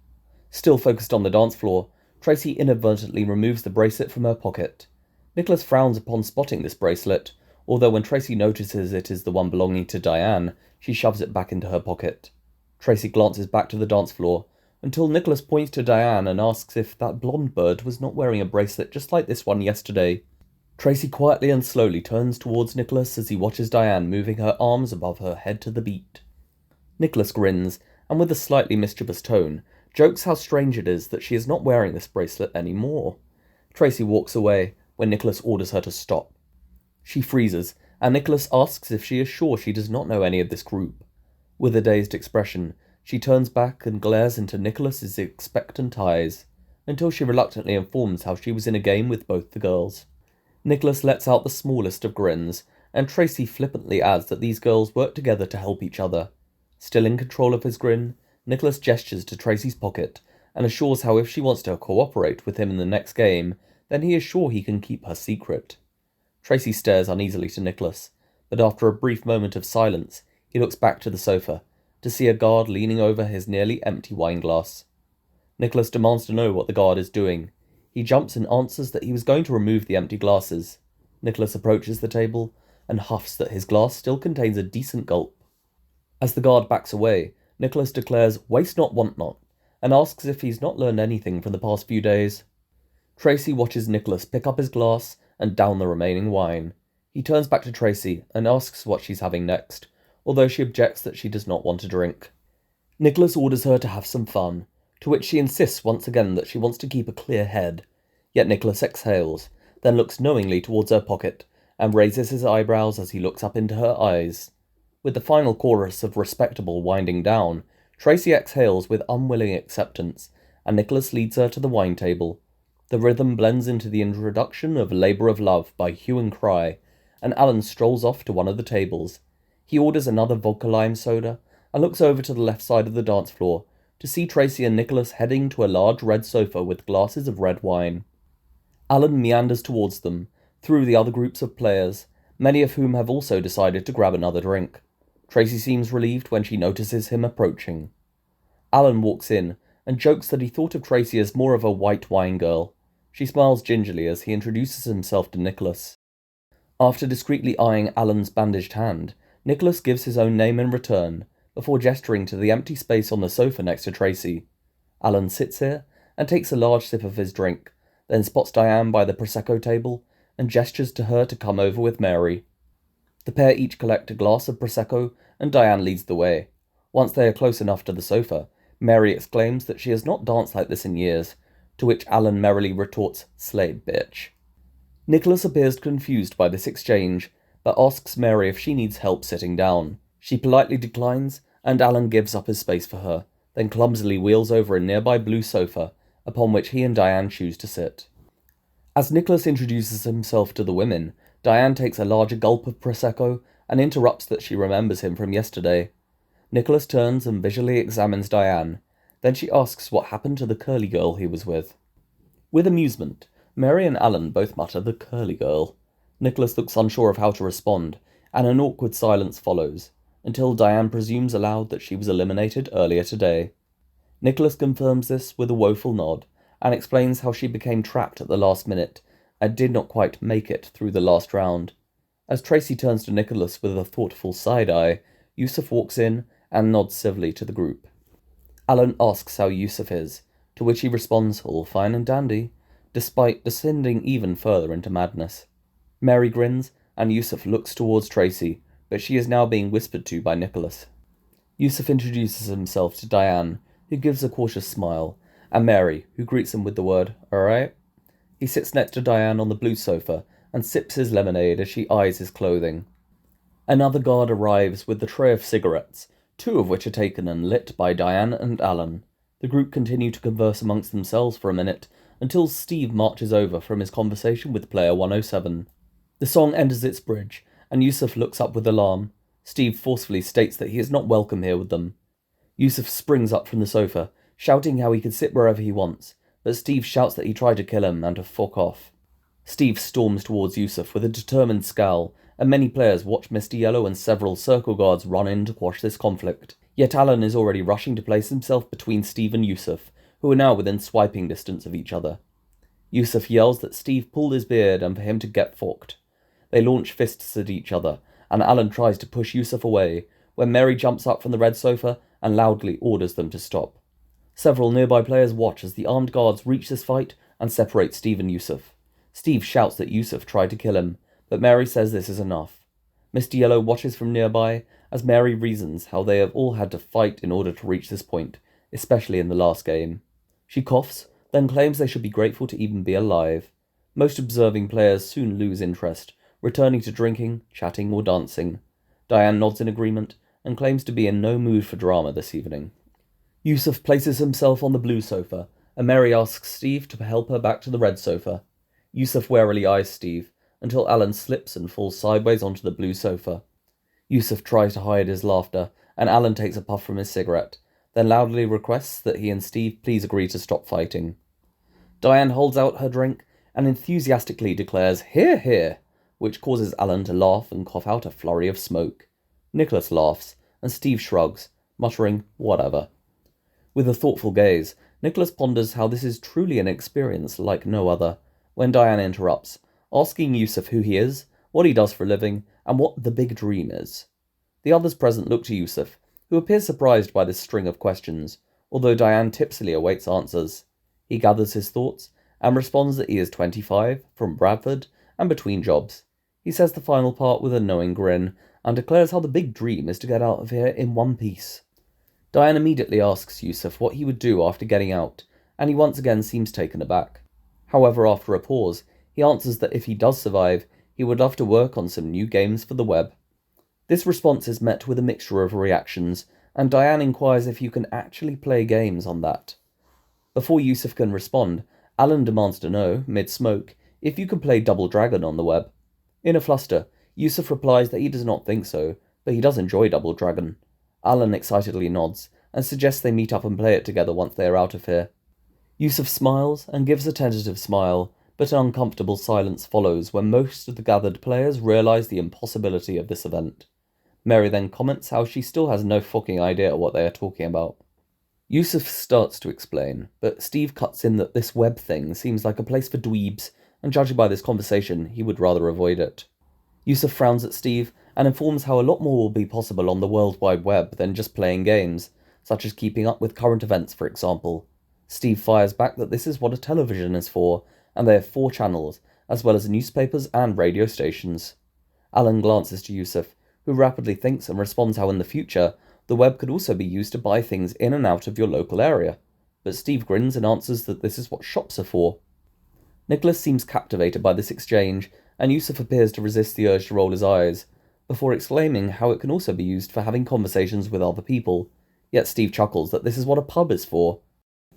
Still focused on the dance floor, Tracy inadvertently removes the bracelet from her pocket. Nicholas frowns upon spotting this bracelet, although when Tracy notices it is the one belonging to Diane, she shoves it back into her pocket. Tracy glances back to the dance floor, until Nicholas points to Diane and asks if that blonde bird was not wearing a bracelet just like this one yesterday. Tracy quietly and slowly turns towards Nicholas as he watches Diane moving her arms above her head to the beat. Nicholas grins, and with a slightly mischievous tone, jokes how strange it is that she is not wearing this bracelet anymore. Tracy walks away when Nicholas orders her to stop. She freezes, and Nicholas asks if she is sure she does not know any of this group. With a dazed expression, she turns back and glares into Nicholas's expectant eyes, until she reluctantly informs how she was in a game with both the girls. Nicholas lets out the smallest of grins, and Tracy flippantly adds that these girls work together to help each other. Still in control of his grin, Nicholas gestures to Tracy's pocket and assures how if she wants to cooperate with him in the next game, then he is sure he can keep her secret. Tracy stares uneasily to Nicholas, but after a brief moment of silence, he looks back to the sofa, to see a guard leaning over his nearly empty wine glass. Nicholas demands to know what the guard is doing. He jumps and answers that he was going to remove the empty glasses. Nicholas approaches the table and huffs that his glass still contains a decent gulp. As the guard backs away, Nicholas declares, "Waste not, want not," and asks if he's not learned anything from the past few days. Tracy watches Nicholas pick up his glass and down the remaining wine. He turns back to Tracy and asks what she's having next, although she objects that she does not want to drink. Nicholas orders her to have some fun, to which she insists once again that she wants to keep a clear head. Yet Nicholas exhales, then looks knowingly towards her pocket, and raises his eyebrows as he looks up into her eyes. With the final chorus of Respectable winding down, Tracy exhales with unwilling acceptance, and Nicholas leads her to the wine table. The rhythm blends into the introduction of Labour of Love by Hue and Cry, and Alan strolls off to one of the tables. He orders another vodka lime soda, and looks over to the left side of the dance floor, to see Tracy and Nicholas heading to a large red sofa with glasses of red wine. Alan meanders towards them, through the other groups of players, many of whom have also decided to grab another drink. Tracy seems relieved when she notices him approaching. Alan walks in, and jokes that he thought of Tracy as more of a white wine girl. She smiles gingerly as he introduces himself to Nicholas. After discreetly eyeing Alan's bandaged hand, Nicholas gives his own name in return, before gesturing to the empty space on the sofa next to Tracy. Alan sits here, and takes a large sip of his drink, then spots Diane by the Prosecco table, and gestures to her to come over with Mary. The pair each collect a glass of Prosecco, and Diane leads the way. Once they are close enough to the sofa, Mary exclaims that she has not danced like this in years, to which Alan merrily retorts, "Slay, bitch." Nicholas appears confused by this exchange, but asks Mary if she needs help sitting down. She politely declines, and Alan gives up his space for her, then clumsily wheels over a nearby blue sofa, upon which he and Diane choose to sit. As Nicholas introduces himself to the women, Diane takes a larger gulp of Prosecco and interrupts that she remembers him from yesterday. Nicholas turns and visually examines Diane. Then she asks what happened to the curly girl he was with. With amusement, Mary and Alan both mutter the curly girl. Nicholas looks unsure of how to respond, and an awkward silence follows, until Diane presumes aloud that she was eliminated earlier today. Nicholas confirms this with a woeful nod, and explains how she became trapped at the last minute, and did not quite make it through the last round. As Tracy turns to Nicholas with a thoughtful side-eye, Yusuf walks in and nods civilly to the group. Alan asks how Yusuf is, to which he responds all fine and dandy, despite descending even further into madness. Mary grins, and Yusuf looks towards Tracy, but she is now being whispered to by Nicholas. Yusuf introduces himself to Diane, who gives a cautious smile, and Mary, who greets him with the word, "Alright?" He sits next to Diane on the blue sofa, and sips his lemonade as she eyes his clothing. Another guard arrives with the tray of cigarettes, 2 of which are taken and lit by Diane and Alan. The group continue to converse amongst themselves for a minute, until Steve marches over from his conversation with player 107. The song enters its bridge, and Yusuf looks up with alarm. Steve forcefully states that he is not welcome here with them. Yusuf springs up from the sofa, shouting how he can sit wherever he wants, but Steve shouts that he tried to kill him and to fuck off. Steve storms towards Yusuf with a determined scowl, and many players watch Mr. Yellow and several circle guards run in to quash this conflict. Yet Alan is already rushing to place himself between Steve and Yusuf, who are now within swiping distance of each other. Yusuf yells that Steve pulled his beard and for him to get fucked. They launch fists at each other, and Alan tries to push Yusuf away, when Mary jumps up from the red sofa and loudly orders them to stop. Several nearby players watch as the armed guards reach this fight and separate Steve and Yusuf. Steve shouts that Yusuf tried to kill him, but Mary says this is enough. Mr. Yellow watches from nearby as Mary reasons how they have all had to fight in order to reach this point, especially in the last game. She coughs, then claims they should be grateful to even be alive. Most observing players soon lose interest, returning to drinking, chatting, or dancing. Diane nods in agreement and claims to be in no mood for drama this evening. Yusuf places himself on the blue sofa, and Mary asks Steve to help her back to the red sofa. Yusuf warily eyes Steve, until Alan slips and falls sideways onto the blue sofa. Yusuf tries to hide his laughter, and Alan takes a puff from his cigarette, then loudly requests that he and Steve please agree to stop fighting. Diane holds out her drink and enthusiastically declares, "Hear, hear," which causes Alan to laugh and cough out a flurry of smoke. Nicholas laughs, and Steve shrugs, muttering, "Whatever." With a thoughtful gaze, Nicholas ponders how this is truly an experience like no other, when Diane interrupts, asking Yusuf who he is, what he does for a living, and what the big dream is. The others present look to Yusuf, who appears surprised by this string of questions, although Diane tipsily awaits answers. He gathers his thoughts and responds that he is 25, from Bradford, and between jobs. He says the final part with a knowing grin, and declares how the big dream is to get out of here in one piece. Diane immediately asks Yusuf what he would do after getting out, and he once again seems taken aback. However, after a pause, he answers that if he does survive, he would love to work on some new games for the web. This response is met with a mixture of reactions, and Diane inquires if you can actually play games on that. Before Yusuf can respond, Alan demands to know, mid-smoke, if you can play Double Dragon on the web. In a fluster, Yusuf replies that he does not think so, but he does enjoy Double Dragon. Alan excitedly nods, and suggests they meet up and play it together once they are out of here. Yusuf smiles and gives a tentative smile, but an uncomfortable silence follows when most of the gathered players realise the impossibility of this event. Mary then comments how she still has no fucking idea what they are talking about. Yusuf starts to explain, but Steve cuts in that this web thing seems like a place for dweebs, and judging by this conversation, he would rather avoid it. Yusuf frowns at Steve and informs how a lot more will be possible on the World Wide Web than just playing games, such as keeping up with current events, for example. Steve fires back that this is what a television is for, and they have 4 channels, as well as newspapers and radio stations. Alan glances to Yusuf, who rapidly thinks and responds how in the future, the web could also be used to buy things in and out of your local area. But Steve grins and answers that this is what shops are for. Nicholas seems captivated by this exchange, and Yusuf appears to resist the urge to roll his eyes, before exclaiming how it can also be used for having conversations with other people. Yet Steve chuckles that this is what a pub is for.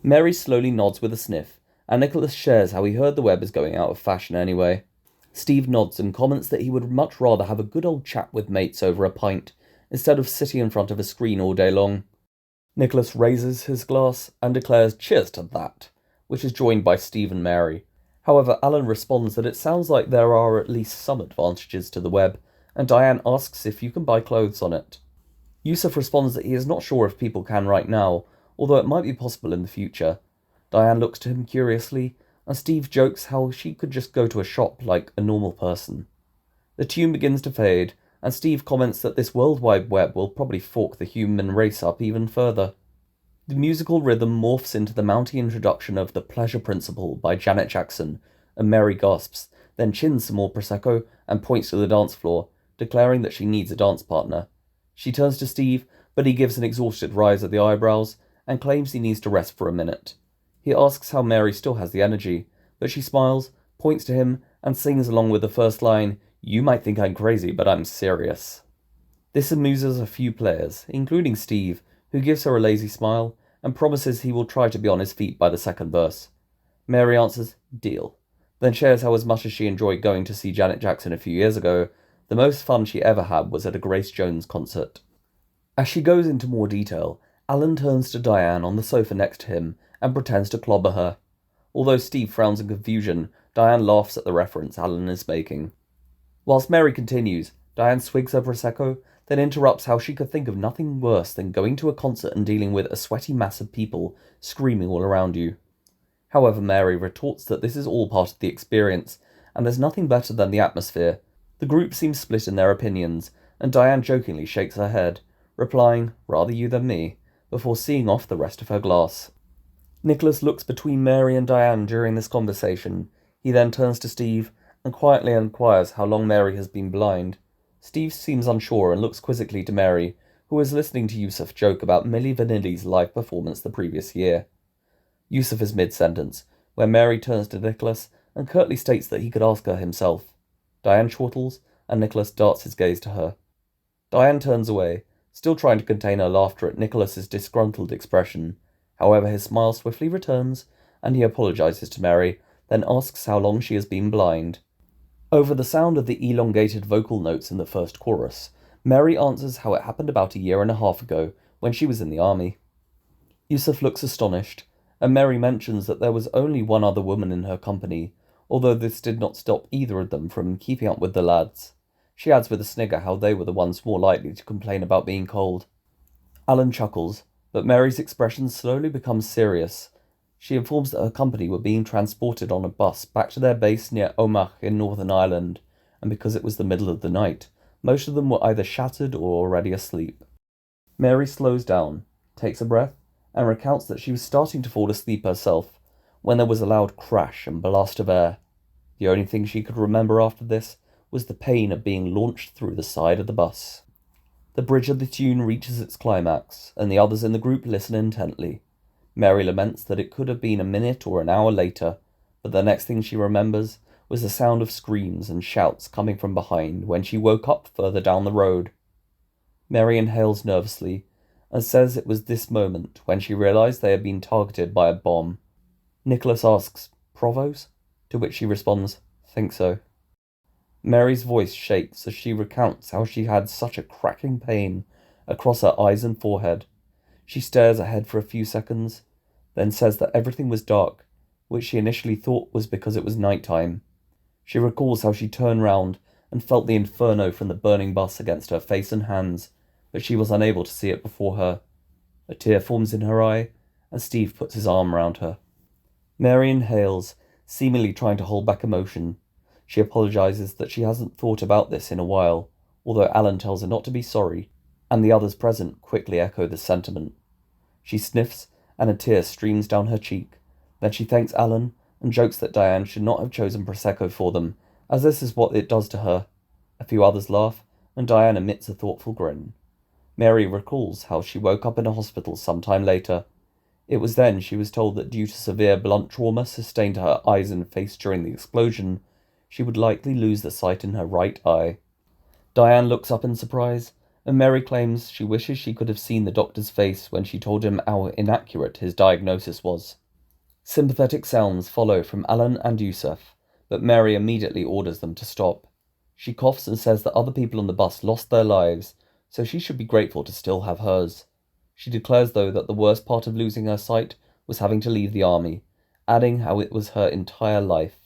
Mary slowly nods with a sniff, and Nicholas shares how he heard the web is going out of fashion anyway. Steve nods and comments that he would much rather have a good old chat with mates over a pint, instead of sitting in front of a screen all day long. Nicholas raises his glass and declares cheers to that, which is joined by Steve and Mary. However, Alan responds that it sounds like there are at least some advantages to the web, and Diane asks if you can buy clothes on it. Yusuf responds that he is not sure if people can right now, although it might be possible in the future. Diane looks to him curiously, and Steve jokes how she could just go to a shop like a normal person. The tune begins to fade, and Steve comments that this World Wide Web will probably fork the human race up even further. The musical rhythm morphs into the mounting introduction of The Pleasure Principle by Janet Jackson, and Mary gasps, then chins some more Prosecco and points to the dance floor, declaring that she needs a dance partner. She turns to Steve, but he gives an exhausted rise of the eyebrows, and claims he needs to rest for a minute. He asks how Mary still has the energy, but she smiles, points to him, and sings along with the first line, "You might think I'm crazy, but I'm serious." This amuses a few players, including Steve, who gives her a lazy smile, and promises he will try to be on his feet by the second verse. Mary answers, "Deal," then shares how as much as she enjoyed going to see Janet Jackson a few years ago, the most fun she ever had was at a Grace Jones concert. As she goes into more detail, Alan turns to Diane on the sofa next to him and pretends to clobber her. Although Steve frowns in confusion, Diane laughs at the reference Alan is making. Whilst Mary continues, Diane swigs her Prosecco, then interrupts how she could think of nothing worse than going to a concert and dealing with a sweaty mass of people screaming all around you. However, Mary retorts that this is all part of the experience, and there's nothing better than the atmosphere. The group seems split in their opinions, and Diane jokingly shakes her head, replying, "Rather you than me," before seeing off the rest of her glass. Nicholas looks between Mary and Diane during this conversation. He then turns to Steve and quietly inquires how long Mary has been blind. Steve seems unsure and looks quizzically to Mary, who is listening to Yusuf joke about Milli Vanilli's live performance the previous year. Yusuf is mid-sentence, where Mary turns to Nicholas and curtly states that he could ask her himself. Diane chortles, and Nicholas darts his gaze to her. Diane turns away, still trying to contain her laughter at Nicholas's disgruntled expression. However, his smile swiftly returns, and he apologizes to Mary, then asks how long she has been blind. Over the sound of the elongated vocal notes in the first chorus, Mary answers how it happened about a year and a half ago, when she was in the army. Yusuf looks astonished, and Mary mentions that there was only one other woman in her company, although this did not stop either of them from keeping up with the lads. She adds with a snigger how they were the ones more likely to complain about being cold. Alan chuckles, but Mary's expression slowly becomes serious. She informs that her company were being transported on a bus back to their base near Omagh in Northern Ireland, and because it was the middle of the night, most of them were either shattered or already asleep. Mary slows down, takes a breath, and recounts that she was starting to fall asleep herself when there was a loud crash and blast of air. The only thing she could remember after this was the pain of being launched through the side of the bus. The bridge of the tune reaches its climax, and the others in the group listen intently. Mary laments that it could have been a minute or an hour later, but the next thing she remembers was the sound of screams and shouts coming from behind when she woke up further down the road. Mary inhales nervously and says it was this moment when she realized they had been targeted by a bomb. Nicholas asks, "Provo's?" To which she responds, "Think so." Mary's voice shakes as she recounts how she had such a cracking pain across her eyes and forehead. She stares ahead for a few seconds, then says that everything was dark, which she initially thought was because it was night time. She recalls how she turned round and felt the inferno from the burning bus against her face and hands, but she was unable to see it before her. A tear forms in her eye, and Steve puts his arm round her. Mary inhales, seemingly trying to hold back emotion. She apologizes that she hasn't thought about this in a while, although Alan tells her not to be sorry, and the others present quickly echo the sentiment. She sniffs, and a tear streams down her cheek. Then she thanks Alan and jokes that Diane should not have chosen Prosecco for them, as this is what it does to her. A few others laugh, and Diane emits a thoughtful grin. Mary recalls how she woke up in a hospital some time later. It was then she was told that due to severe blunt trauma sustained to her eyes and face during the explosion, she would likely lose the sight in her right eye. Diane looks up in surprise, and Mary claims she wishes she could have seen the doctor's face when she told him how inaccurate his diagnosis was. Sympathetic sounds follow from Alan and Yusuf, but Mary immediately orders them to stop. She coughs and says that other people on the bus lost their lives, so she should be grateful to still have hers. She declares, though, that the worst part of losing her sight was having to leave the army, adding how it was her entire life.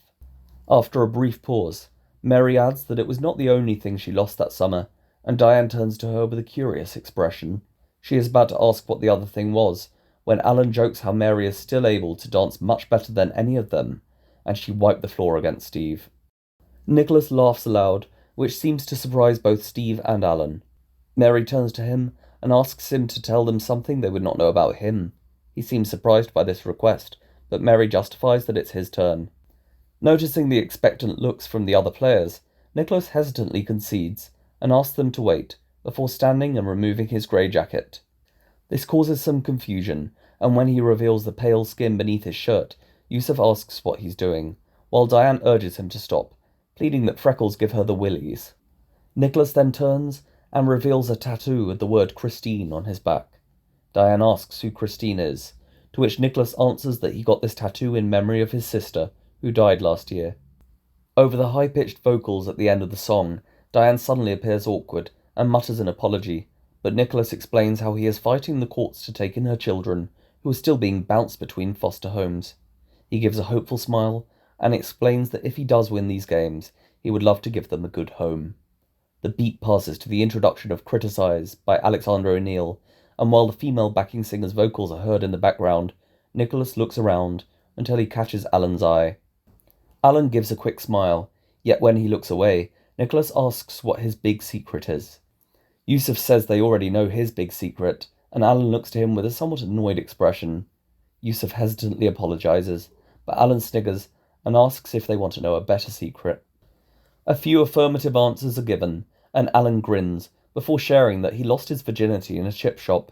After a brief pause, Mary adds that it was not the only thing she lost that summer, and Diane turns to her with a curious expression. She is about to ask what the other thing was, when Alan jokes how Mary is still able to dance much better than any of them, and she wiped the floor against Steve. Nicholas laughs aloud, which seems to surprise both Steve and Alan. Mary turns to him and asks him to tell them something they would not know about him. He seems surprised by this request, but Mary justifies that it's his turn. Noticing the expectant looks from the other players, Nicholas hesitantly concedes and asks them to wait, before standing and removing his grey jacket. This causes some confusion, and when he reveals the pale skin beneath his shirt, Yusuf asks what he's doing, while Diane urges him to stop, pleading that freckles give her the willies. Nicholas then turns and reveals a tattoo with the word Christine on his back. Diane asks who Christine is, to which Nicholas answers that he got this tattoo in memory of his sister, who died last year. Over the high-pitched vocals at the end of the song, Diane suddenly appears awkward and mutters an apology, but Nicholas explains how he is fighting the courts to take in her children, who are still being bounced between foster homes. He gives a hopeful smile and explains that if he does win these games, he would love to give them a good home. The beat passes to the introduction of Criticize by Alexander O'Neill, and while the female backing singer's vocals are heard in the background, Nicholas looks around until he catches Alan's eye. Alan gives a quick smile, yet when he looks away, Nicholas asks what his big secret is. Yusuf says they already know his big secret, and Alan looks to him with a somewhat annoyed expression. Yusuf hesitantly apologizes, but Alan sniggers and asks if they want to know a better secret. A few affirmative answers are given, and Alan grins, before sharing that he lost his virginity in a chip shop.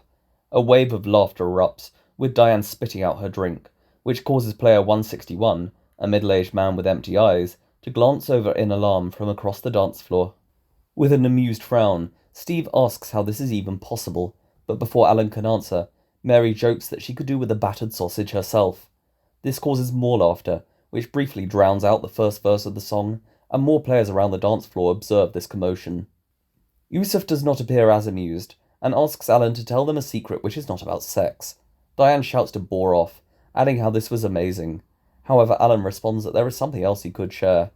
A wave of laughter erupts, with Diane spitting out her drink, which causes player 161, a middle-aged man with empty eyes, to glance over in alarm from across the dance floor. With an amused frown, Steve asks how this is even possible, but before Alan can answer, Mary jokes that she could do with a battered sausage herself. This causes more laughter, which briefly drowns out the first verse of the song, and more players around the dance floor observe this commotion. Yusuf does not appear as amused, and asks Alan to tell them a secret which is not about sex. Diane shouts to bore off, adding how this was amazing. However, Alan responds that there is something else he could share.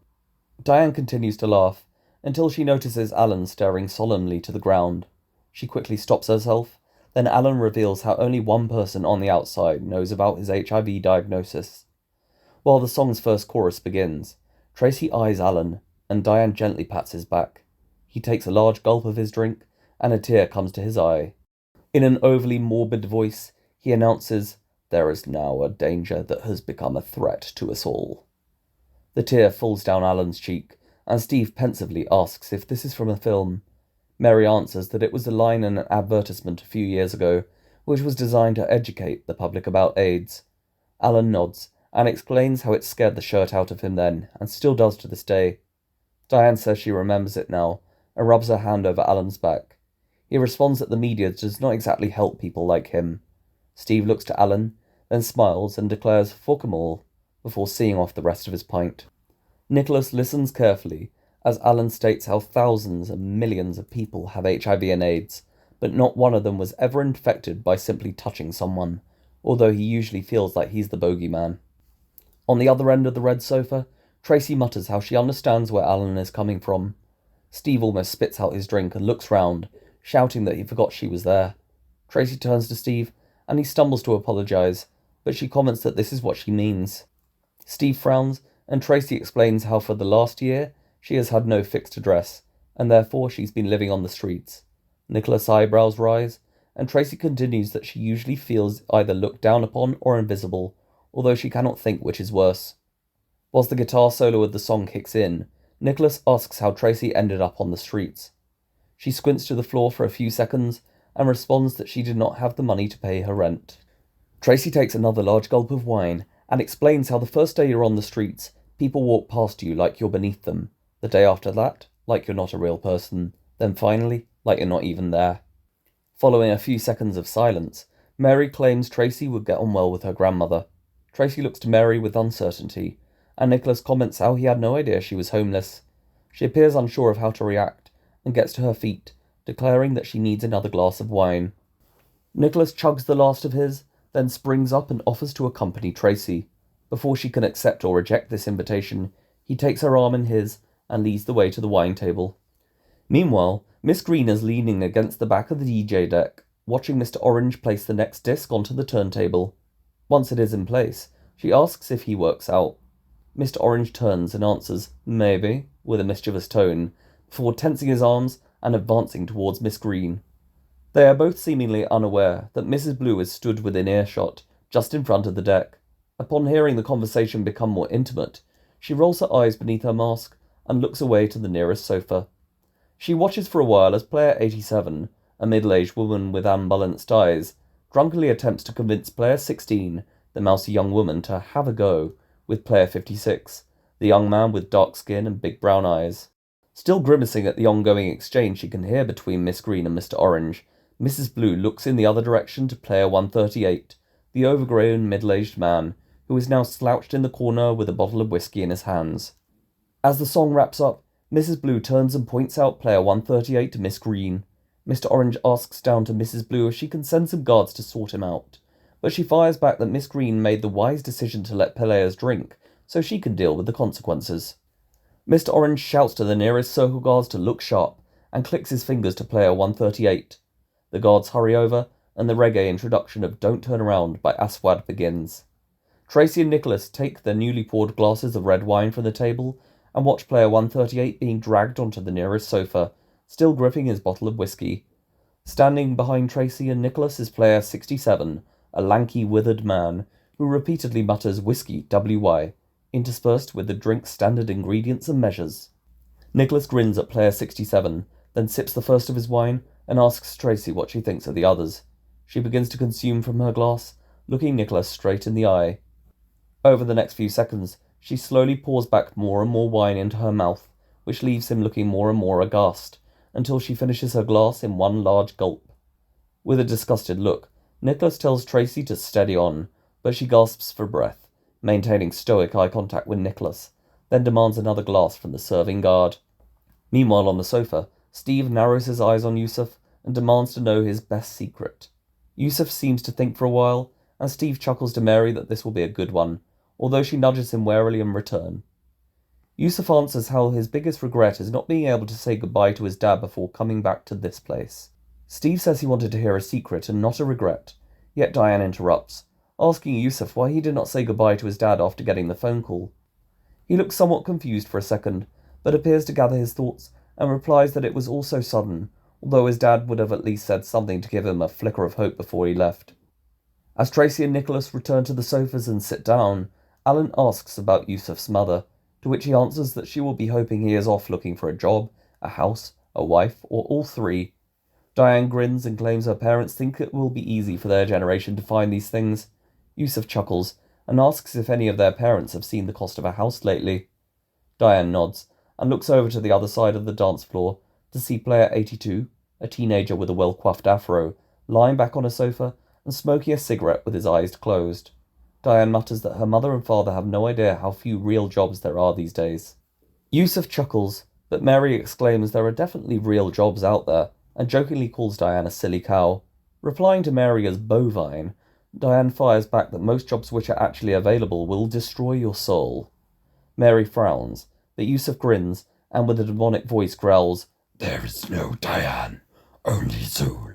Diane continues to laugh, until she notices Alan staring solemnly to the ground. She quickly stops herself, then Alan reveals how only one person on the outside knows about his HIV diagnosis. While the song's first chorus begins, Tracy eyes Alan, and Diane gently pats his back. He takes a large gulp of his drink, and a tear comes to his eye. In an overly morbid voice, he announces, "There is now a danger that has become a threat to us all." The tear falls down Alan's cheek, and Steve pensively asks if this is from a film. Mary answers that it was a line in an advertisement a few years ago, which was designed to educate the public about AIDS. Alan nods, and explains how it scared the shirt out of him then, and still does to this day. Diane says she remembers it now, and rubs her hand over Alan's back. He responds that the media does not exactly help people like him. Steve looks to Alan, then smiles and declares "fuck 'em all," before seeing off the rest of his pint. Nicholas listens carefully as Alan states how thousands and millions of people have HIV and AIDS, but not one of them was ever infected by simply touching someone, although he usually feels like he's the bogeyman. On the other end of the red sofa, Tracy mutters how she understands where Alan is coming from. Steve almost spits out his drink and looks round, shouting that he forgot she was there. Tracy turns to Steve, and he stumbles to apologise, but she comments that this is what she means. Steve frowns, and Tracy explains how for the last year she has had no fixed address, and therefore she's been living on the streets. Nicholas' eyebrows rise, and Tracy continues that she usually feels either looked down upon or invisible, although she cannot think which is worse. Whilst the guitar solo of the song kicks in, Nicholas asks how Tracy ended up on the streets. She squints to the floor for a few seconds and responds that she did not have the money to pay her rent. Tracy takes another large gulp of wine and explains how the first day you're on the streets, people walk past you like you're beneath them. The day after that, like you're not a real person. Then finally, like you're not even there. Following a few seconds of silence, Mary claims Tracy would get on well with her grandmother. Tracy looks to Mary with uncertainty, and Nicholas comments how he had no idea she was homeless. She appears unsure of how to react, and gets to her feet, declaring that she needs another glass of wine. Nicholas chugs the last of his, then springs up and offers to accompany Tracy. Before she can accept or reject this invitation, he takes her arm in his and leads the way to the wine table. Meanwhile, Miss Green is leaning against the back of the DJ deck, watching Mr. Orange place the next disc onto the turntable. Once it is in place, she asks if he works out. Mr. Orange turns and answers, "Maybe," with a mischievous tone, before tensing his arms and advancing towards Miss Green. They are both seemingly unaware that Mrs. Blue is stood within earshot, just in front of the deck. Upon hearing the conversation become more intimate, she rolls her eyes beneath her mask and looks away to the nearest sofa. She watches for a while as Player 87, a middle-aged woman with unbalanced eyes, drunkenly attempts to convince Player 16, the mousy young woman, to have a go with Player 56, the young man with dark skin and big brown eyes. Still grimacing at the ongoing exchange she can hear between Miss Green and Mr. Orange, Mrs. Blue looks in the other direction to Player 138, the overgrown middle-aged man, who is now slouched in the corner with a bottle of whiskey in his hands. As the song wraps up, Mrs. Blue turns and points out Player 138 to Miss Green. Mr. Orange asks down to Mrs. Blue if she can send some guards to sort him out, but she fires back that Miss Green made the wise decision to let players drink, so she can deal with the consequences. Mr. Orange shouts to the nearest circle guards to look sharp, and clicks his fingers to Player 138. The guards hurry over, and the reggae introduction of "Don't Turn Around" by Aswad begins. Tracy and Nicholas take their newly poured glasses of red wine from the table and watch Player 138 being dragged onto the nearest sofa, still gripping his bottle of whiskey. Standing behind Tracy and Nicholas is Player 67, a lanky, withered man, who repeatedly mutters "whiskey, WY," interspersed with the drink's standard ingredients and measures. Nicholas grins at Player 67, then sips the first of his wine and asks Tracy what she thinks of the others. She begins to consume from her glass, looking Nicholas straight in the eye. Over the next few seconds, she slowly pours back more and more wine into her mouth, which leaves him looking more and more aghast, until she finishes her glass in one large gulp. With a disgusted look, Nicholas tells Tracy to steady on, but she gasps for breath, maintaining stoic eye contact with Nicholas, then demands another glass from the serving guard. Meanwhile on the sofa, Steve narrows his eyes on Yusuf and demands to know his best secret. Yusuf seems to think for a while, and Steve chuckles to Mary that this will be a good one, although she nudges him warily in return. Yusuf answers how his biggest regret is not being able to say goodbye to his dad before coming back to this place. Steve says he wanted to hear a secret and not a regret, yet Diane interrupts, asking Yusuf why he did not say goodbye to his dad after getting the phone call. He looks somewhat confused for a second, but appears to gather his thoughts and replies that it was all so sudden, although his dad would have at least said something to give him a flicker of hope before he left. As Tracy and Nicholas return to the sofas and sit down, Alan asks about Yusuf's mother, to which he answers that she will be hoping he is off looking for a job, a house, a wife, or all three. Diane grins and claims her parents think it will be easy for their generation to find these things. Yusuf chuckles and asks if any of their parents have seen the cost of a house lately. Diane nods and looks over to the other side of the dance floor to see player 82, a teenager with a well-coiffed afro, lying back on a sofa and smoking a cigarette with his eyes closed. Diane mutters that her mother and father have no idea how few real jobs there are these days. Yusuf chuckles, but Mary exclaims there are definitely real jobs out there, and jokingly calls Diane a silly cow. Replying to Mary as bovine, Diane fires back that most jobs which are actually available will destroy your soul. Mary frowns, but Yusuf grins, and with a demonic voice growls, "There is no Diane, only Zul."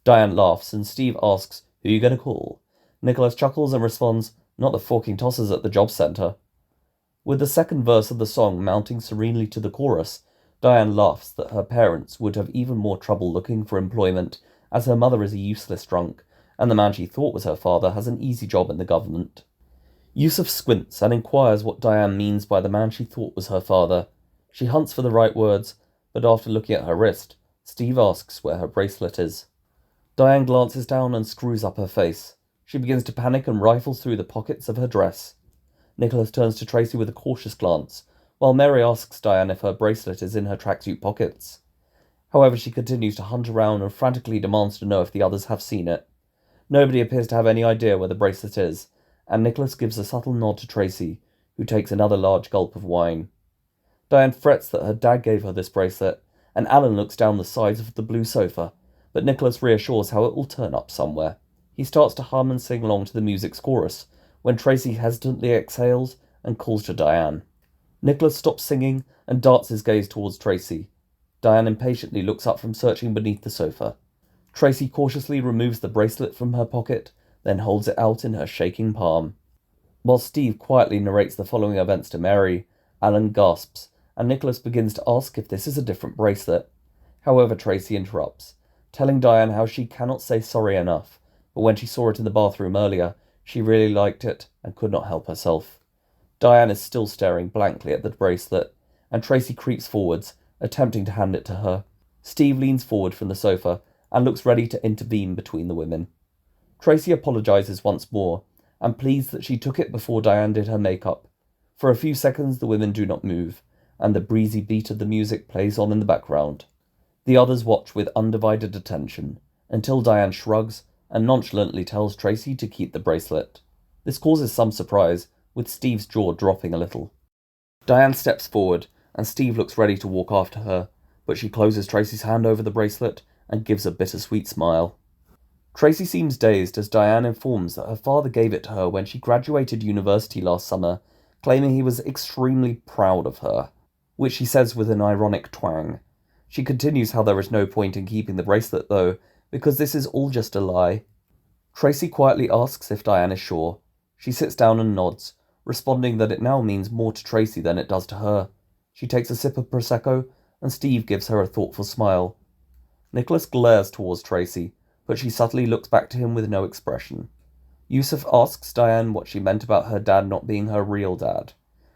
Diane laughs, and Steve asks, "Who are you going to call?" Nicholas chuckles and responds, "Not the forking tossers at the job centre." With the second verse of the song mounting serenely to the chorus, Diane laughs that her parents would have even more trouble looking for employment, as her mother is a useless drunk, and the man she thought was her father has an easy job in the government. Yusuf squints and inquires what Diane means by the man she thought was her father. She hunts for the right words, but after looking at her wrist, Steve asks where her bracelet is. Diane glances down and screws up her face. She begins to panic and rifles through the pockets of her dress. Nicholas turns to Tracy with a cautious glance, while Mary asks Diane if her bracelet is in her tracksuit pockets. However, she continues to hunt around and frantically demands to know if the others have seen it. Nobody appears to have any idea where the bracelet is, and Nicholas gives a subtle nod to Tracy, who takes another large gulp of wine. Diane frets that her dad gave her this bracelet, and Alan looks down the sides of the blue sofa, but Nicholas reassures how it will turn up somewhere. He starts to hum and sing along to the music's chorus, when Tracy hesitantly exhales and calls to Diane. Nicholas stops singing and darts his gaze towards Tracy. Diane impatiently looks up from searching beneath the sofa. Tracy cautiously removes the bracelet from her pocket, then holds it out in her shaking palm. While Steve quietly narrates the following events to Mary, Alan gasps, and Nicholas begins to ask if this is a different bracelet. However, Tracy interrupts, telling Diane how she cannot say sorry enough, but when she saw it in the bathroom earlier, she really liked it and could not help herself. Diane is still staring blankly at the bracelet, and Tracy creeps forwards, attempting to hand it to her. Steve leans forward from the sofa and looks ready to intervene between the women. Tracy apologizes once more, and pleads that she took it before Diane did her makeup. For a few seconds the women do not move, and the breezy beat of the music plays on in the background. The others watch with undivided attention, until Diane shrugs and nonchalantly tells Tracy to keep the bracelet. This causes some surprise, with Steve's jaw dropping a little. Diane steps forward, and Steve looks ready to walk after her, but she closes Tracy's hand over the bracelet and gives a bittersweet smile. Tracy seems dazed as Diane informs that her father gave it to her when she graduated university last summer, claiming he was extremely proud of her, which she says with an ironic twang. She continues how there is no point in keeping the bracelet, though, because this is all just a lie. Tracy quietly asks if Diane is sure. She sits down and nods, responding that it now means more to Tracy than it does to her. She takes a sip of Prosecco, and Steve gives her a thoughtful smile. Nicholas glares towards Tracy, but she subtly looks back to him with no expression. Yusuf asks Diane what she meant about her dad not being her real dad.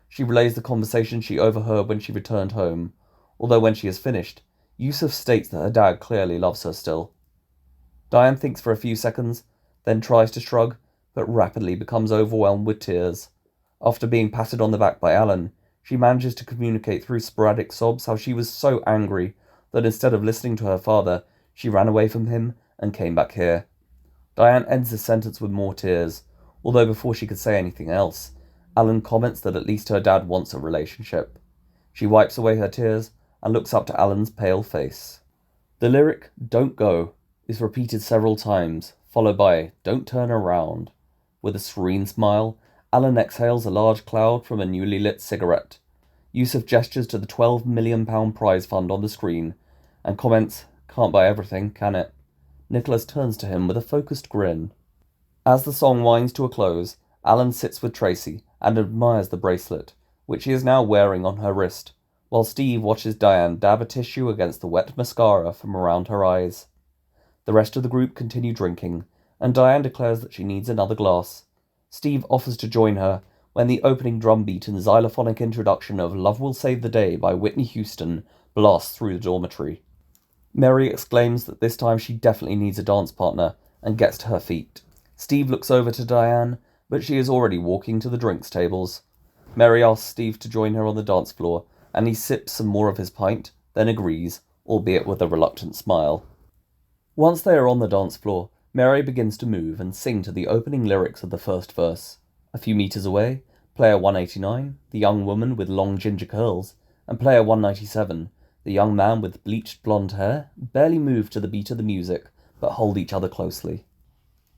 She relays the conversation she overheard when she returned home, although when she has finished, Yusuf states that her dad clearly loves her still. Diane thinks for a few seconds, then tries to shrug, but rapidly becomes overwhelmed with tears. After being patted on the back by Alan, she manages to communicate through sporadic sobs how she was so angry that instead of listening to her father, she ran away from him and came back here. Diane ends the sentence with more tears, although before she could say anything else, Alan comments that at least her dad wants a relationship. She wipes away her tears and looks up to Alan's pale face. The lyric, "Don't go," is repeated several times, followed by "Don't turn around." With a serene smile, Alan exhales a large cloud from a newly lit cigarette. Yusuf gestures to the £12 million prize fund on the screen, and comments, "Can't buy everything, can it?" Nicholas turns to him with a focused grin. As the song winds to a close, Alan sits with Tracy and admires the bracelet, which she is now wearing on her wrist, while Steve watches Diane dab a tissue against the wet mascara from around her eyes. The rest of the group continue drinking, and Diane declares that she needs another glass. Steve offers to join her when the opening drum beat and xylophonic introduction of Love Will Save the Day by Whitney Houston blasts through the dormitory. Mary exclaims that this time she definitely needs a dance partner and gets to her feet. Steve looks over to Diane, but she is already walking to the drinks tables. Mary asks Steve to join her on the dance floor, and he sips some more of his pint, then agrees, albeit with a reluctant smile. Once they are on the dance floor, Mary begins to move and sing to the opening lyrics of the first verse. A few meters away, player 189, the young woman with long ginger curls, and player 197, the young man with bleached blonde hair, barely move to the beat of the music, but hold each other closely.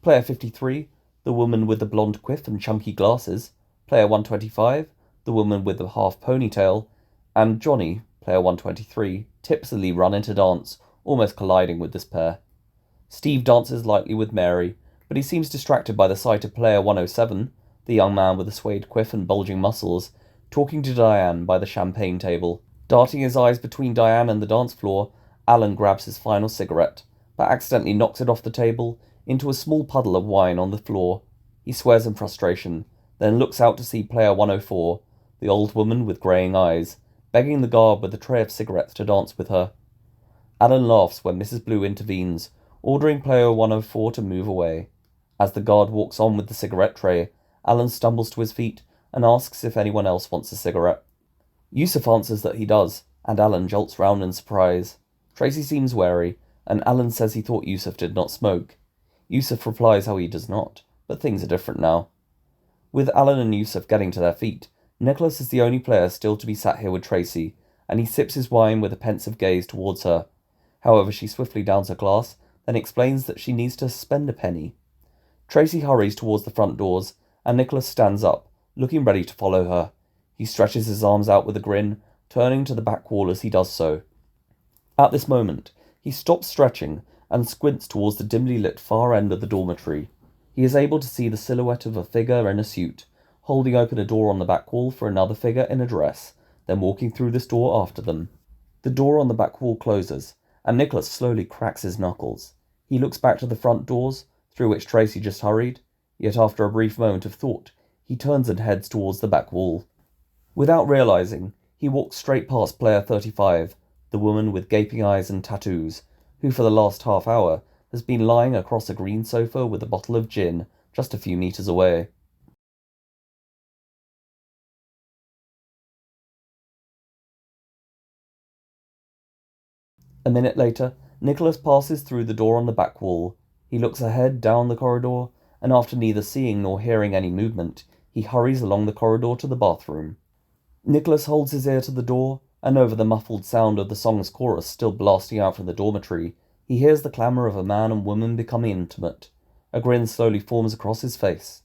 Player 53, the woman with the blonde quiff and chunky glasses, player 125, the woman with the half ponytail, and Johnny, player 123, tipsily run into dance, almost colliding with this pair. Steve dances lightly with Mary, but he seems distracted by the sight of player 107, the young man with the suede quiff and bulging muscles, talking to Diane by the champagne table. Darting his eyes between Diane and the dance floor, Alan grabs his final cigarette, but accidentally knocks it off the table into a small puddle of wine on the floor. He swears in frustration, then looks out to see player 104, the old woman with greying eyes, begging the guard with a tray of cigarettes to dance with her. Alan laughs when Mrs. Blue intervenes, ordering player 104 to move away. As the guard walks on with the cigarette tray, Alan stumbles to his feet and asks if anyone else wants a cigarette. Yusuf answers that he does, and Alan jolts round in surprise. Tracy seems wary, and Alan says he thought Yusuf did not smoke. Yusuf replies how he does not, but things are different now. With Alan and Yusuf getting to their feet, Nicholas is the only player still to be sat here with Tracy, and he sips his wine with a pensive gaze towards her. However, she swiftly downs her glass, then explains that she needs to spend a penny. Tracy hurries towards the front doors, and Nicholas stands up, looking ready to follow her. He stretches his arms out with a grin, turning to the back wall as he does so. At this moment, he stops stretching and squints towards the dimly lit far end of the dormitory. He is able to see the silhouette of a figure in a suit, holding open a door on the back wall for another figure in a dress, then walking through this door after them. The door on the back wall closes, and Nicholas slowly cracks his knuckles. He looks back to the front doors, through which Tracy just hurried, yet after a brief moment of thought, he turns and heads towards the back wall. Without realizing, he walks straight past player 35, the woman with gaping eyes and tattoos, who for the last half hour has been lying across a green sofa with a bottle of gin just a few meters away. A minute later, Nicholas passes through the door on the back wall. He looks ahead down the corridor, and after neither seeing nor hearing any movement, he hurries along the corridor to the bathroom. Nicholas holds his ear to the door, and over the muffled sound of the song's chorus still blasting out from the dormitory, he hears the clamour of a man and woman becoming intimate. A grin slowly forms across his face.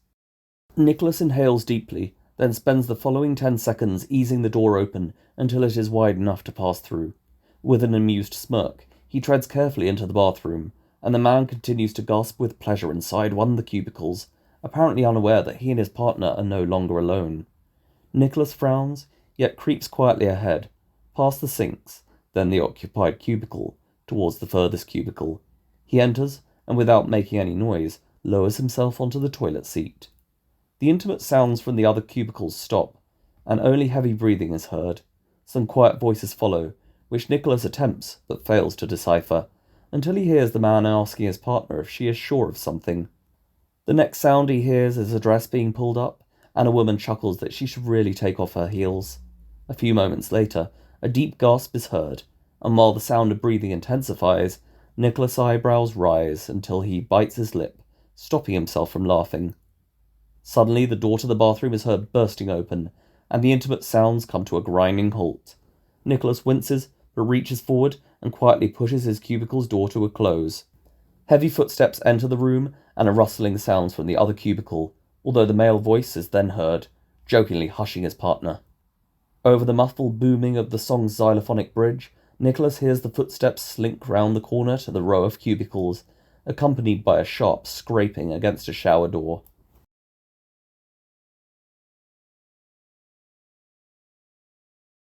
Nicholas inhales deeply, then spends the following 10 seconds easing the door open until it is wide enough to pass through. With an amused smirk, he treads carefully into the bathroom, and the man continues to gasp with pleasure inside one of the cubicles, apparently unaware that he and his partner are no longer alone. Nicholas frowns, yet creeps quietly ahead, past the sinks, then the occupied cubicle, towards the furthest cubicle. He enters, and without making any noise, lowers himself onto the toilet seat. The intimate sounds from the other cubicles stop, and only heavy breathing is heard. Some quiet voices follow, which Nicholas attempts, but fails to decipher, until he hears the man asking his partner if she is sure of something. The next sound he hears is a dress being pulled up, and a woman chuckles that she should really take off her heels. A few moments later, a deep gasp is heard, and while the sound of breathing intensifies, Nicholas' eyebrows rise until he bites his lip, stopping himself from laughing. Suddenly, the door to the bathroom is heard bursting open, and the intimate sounds come to a grinding halt. Nicholas winces, but reaches forward and quietly pushes his cubicle's door to a close. Heavy footsteps enter the room, and a rustling sounds from the other cubicle, although the male voice is then heard, jokingly hushing his partner. Over the muffled booming of the song's xylophonic bridge, Nicholas hears the footsteps slink round the corner to the row of cubicles, accompanied by a sharp scraping against a shower door.